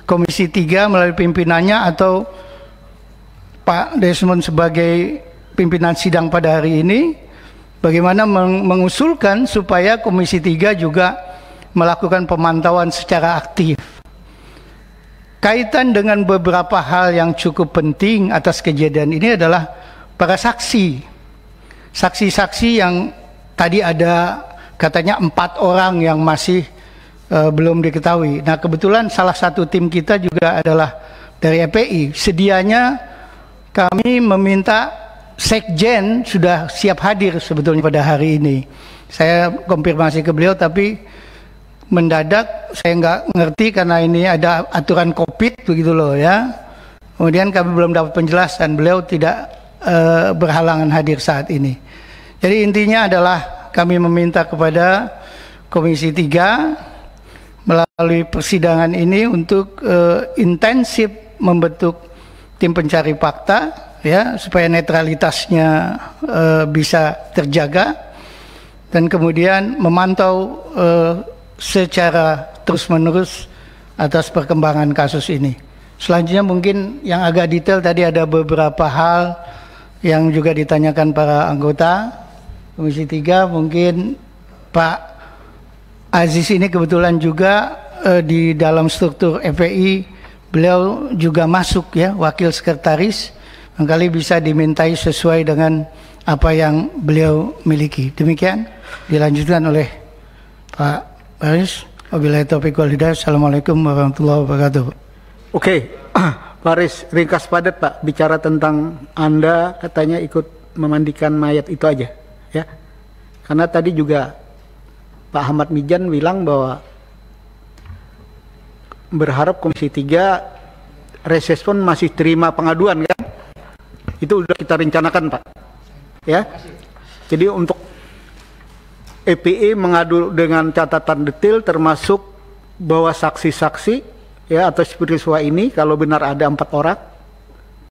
Komisi 3 melalui pimpinannya atau Pak Desmond sebagai pimpinan sidang pada hari ini, bagaimana mengusulkan supaya Komisi 3 juga melakukan pemantauan secara aktif. Kaitan dengan beberapa hal yang cukup penting atas kejadian ini adalah para saksi. Saksi-saksi yang tadi ada katanya 4 orang yang masih belum diketahui. Nah kebetulan salah satu tim kita juga adalah dari EPI. Sedianya kami meminta Sekjen sudah siap hadir sebetulnya pada hari ini. Saya konfirmasi ke beliau tapi mendadak saya nggak ngerti karena ini ada aturan COVID begitu loh ya. Kemudian kami belum dapat penjelasan, beliau tidak berhalangan hadir saat ini. Jadi intinya adalah kami meminta kepada Komisi 3 melalui persidangan ini untuk intensif membentuk tim pencari fakta ya supaya netralitasnya bisa terjaga, dan kemudian memantau secara terus-menerus atas perkembangan kasus ini. Selanjutnya mungkin yang agak detail tadi ada beberapa hal yang juga ditanyakan para anggota Komisi 3. Mungkin Pak Aziz ini kebetulan juga di dalam struktur FPI beliau juga masuk ya, wakil sekretaris, barangkali bisa dimintai sesuai dengan apa yang beliau miliki. Demikian dilanjutkan oleh Pak Baris. Wabillahi taufiq wal hidayah. Assalamualaikum warahmatullahi wabarakatuh. Oke, Pak Aris, ringkas padat Pak, bicara tentang Anda katanya ikut memandikan mayat itu aja, ya. Karena tadi juga Pak Ahmad Mijan bilang bahwa berharap Komisi 3 reses pun masih terima pengaduan kan? Itu sudah kita rencanakan Pak, ya. Jadi untuk EPE mengadu dengan catatan detail termasuk bahwa saksi-saksi ya atas peristiwa ini kalau benar ada 4 orang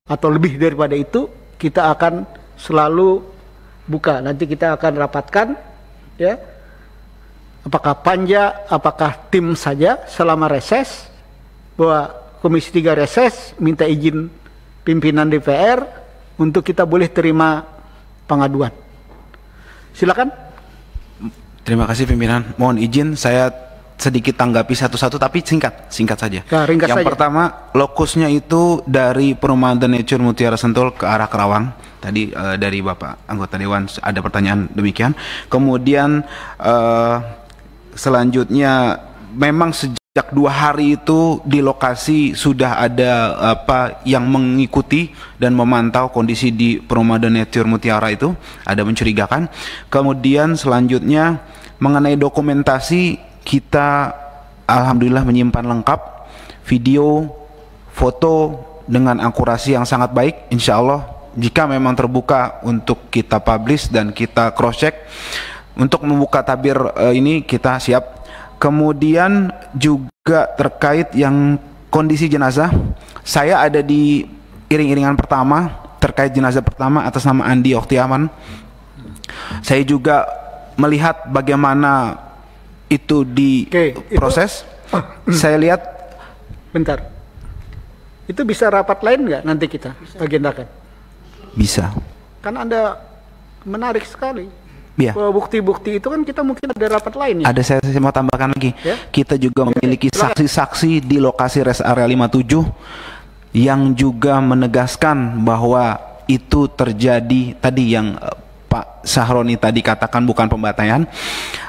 atau lebih daripada itu, kita akan selalu buka. Nanti kita akan rapatkan ya, apakah panja, apakah tim saja selama reses, bahwa Komisi 3 reses minta izin pimpinan DPR untuk kita boleh terima pengaduan. Silakan. Terima kasih pimpinan. Mohon izin saya sedikit tanggapi satu-satu tapi singkat saja. Ya, ringkas yang saja. pertama, lokusnya itu dari Perumahan The Nature Mutiara Sentul ke arah Kerawang. Tadi dari Bapak anggota Dewan ada pertanyaan demikian. Kemudian selanjutnya memang sejak 2 hari itu di lokasi sudah ada yang mengikuti dan memantau kondisi di Perumahan The Nature Mutiara itu, ada mencurigakan. Kemudian selanjutnya mengenai dokumentasi, kita alhamdulillah menyimpan lengkap video, foto dengan akurasi yang sangat baik. Insya Allah jika memang terbuka untuk kita publish dan kita cross check, untuk membuka tabir ini kita siap. Kemudian juga terkait yang kondisi jenazah, saya ada di iring-iringan pertama terkait jenazah pertama atas nama Andi Oktiaman. Saya juga melihat bagaimana itu diproses. Saya lihat. Bentar. Itu bisa rapat lain nggak nanti kita agendakan? Bisa. Kan Anda menarik sekali. Ya. Bukti-bukti itu kan kita mungkin ada rapat lain ya. Ada, saya mau tambahkan lagi. Ya? Kita juga memiliki saksi-saksi di lokasi rest area 57 yang juga menegaskan bahwa itu terjadi tadi yang Pak Sahroni tadi katakan bukan pembantaian,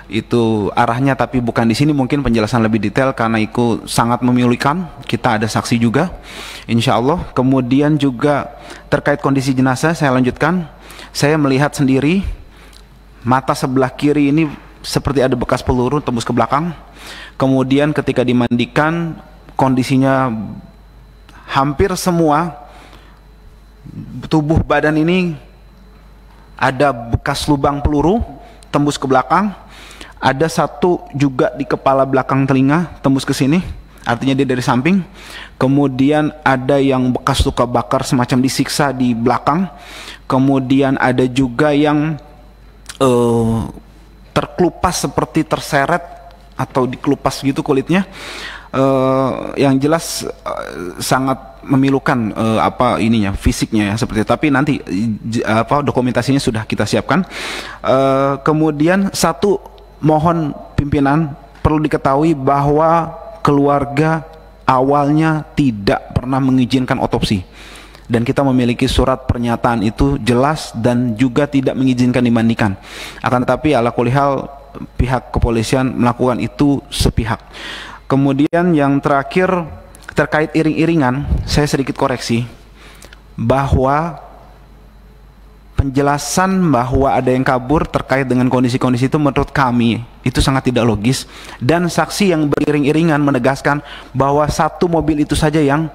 itu arahnya tapi bukan di sini. Mungkin penjelasan lebih detail karena itu sangat memilukan. Kita ada saksi juga, insya Allah. Kemudian juga terkait kondisi jenazah saya lanjutkan. Saya melihat sendiri mata sebelah kiri ini seperti ada bekas peluru tembus ke belakang. Kemudian ketika dimandikan kondisinya hampir semua tubuh badan ini ada bekas lubang peluru tembus ke belakang. Ada satu juga di kepala belakang telinga tembus ke sini, artinya dia dari samping. Kemudian ada yang bekas luka bakar semacam disiksa di belakang. Kemudian ada juga yang terkelupas seperti terseret atau dikelupas gitu kulitnya. Yang jelas sangat memilukan fisiknya ya seperti itu. Tapi nanti dokumentasinya sudah kita siapkan. Kemudian mohon pimpinan perlu diketahui bahwa keluarga awalnya tidak pernah mengizinkan otopsi, dan kita memiliki surat pernyataan itu jelas dan juga tidak mengizinkan dimandikan. Akan tetapi ala kulli hal pihak kepolisian melakukan itu sepihak. Kemudian yang terakhir terkait iring-iringan, saya sedikit koreksi bahwa penjelasan bahwa ada yang kabur terkait dengan kondisi-kondisi itu menurut kami itu sangat tidak logis, dan saksi yang beriring-iringan menegaskan bahwa satu mobil itu saja yang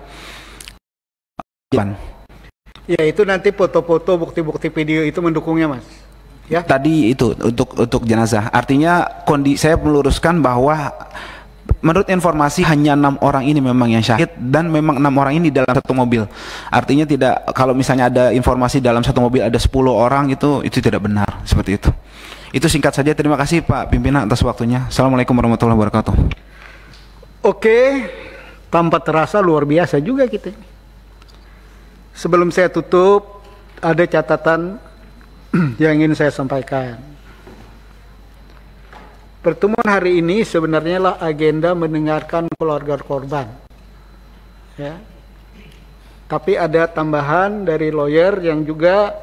ya itu nanti foto-foto bukti-bukti video itu mendukungnya Mas ya. Tadi itu untuk jenazah, artinya saya meluruskan bahwa menurut informasi hanya 6 orang ini memang yang syahid, dan memang 6 orang ini dalam satu mobil. Artinya tidak, kalau misalnya ada informasi dalam satu mobil ada 10 orang itu tidak benar seperti itu. Itu singkat saja. Terima kasih Pak Pimpinan atas waktunya. Assalamualaikum warahmatullahi wabarakatuh. Oke, tanpa terasa luar biasa juga kita. Sebelum saya tutup, ada catatan yang ingin saya sampaikan. Pertemuan hari ini sebenarnya lah agenda mendengarkan keluarga korban. Ya. Tapi ada tambahan dari lawyer yang juga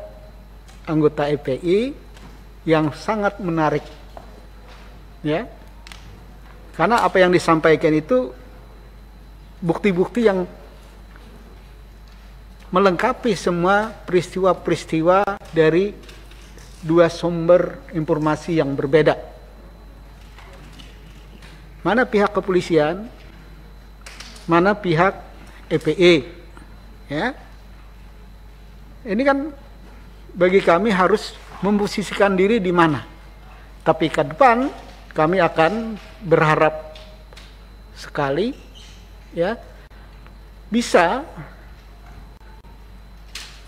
anggota EPI yang sangat menarik. Ya. Karena apa yang disampaikan itu bukti-bukti yang melengkapi semua peristiwa-peristiwa dari dua sumber informasi yang berbeda. Mana pihak kepolisian, mana pihak EPE, ya. Ini kan bagi kami harus memposisikan diri di mana. Tapi ke depan kami akan berharap sekali, ya, bisa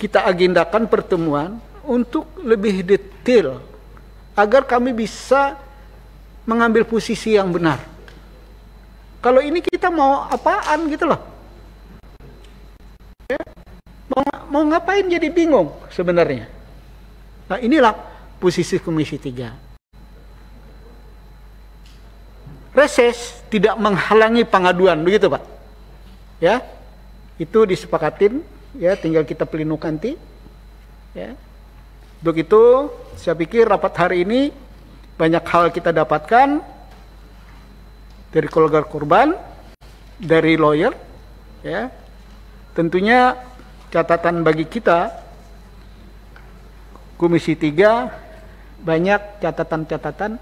kita agendakan pertemuan untuk lebih detail agar kami bisa mengambil posisi yang benar. Kalau ini kita mau apaan gitu loh, ya? Mau ngapain jadi bingung sebenarnya. Nah inilah posisi Komisi 3. Reses tidak menghalangi pengaduan, begitu Pak. Ya, itu disepakatin. Ya, tinggal kita pelindung nanti. Ya. Untuk itu, saya pikir rapat hari ini banyak hal kita dapatkan dari keluarga korban, dari lawyer, ya. Tentunya catatan bagi kita Komisi 3 banyak catatan-catatan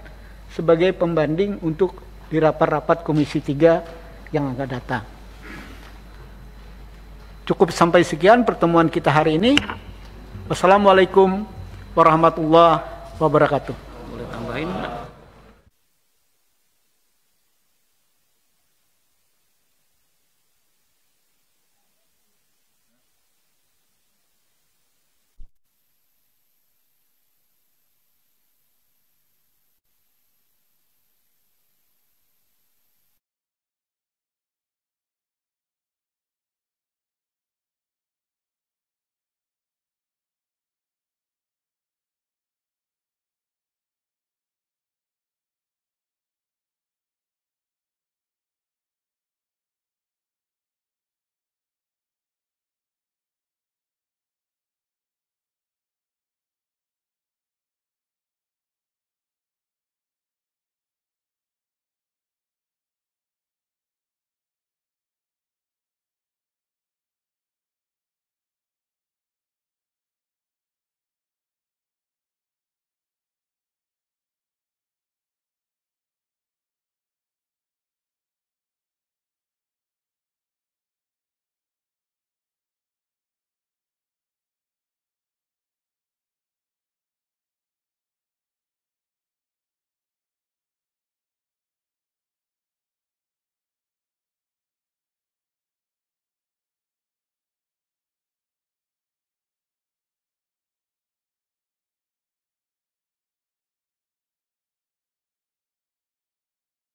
sebagai pembanding untuk di rapat-rapat Komisi 3 yang akan datang. Cukup sampai sekian pertemuan kita hari ini. Wassalamualaikum warahmatullahi wabarakatuh. Boleh tambahin?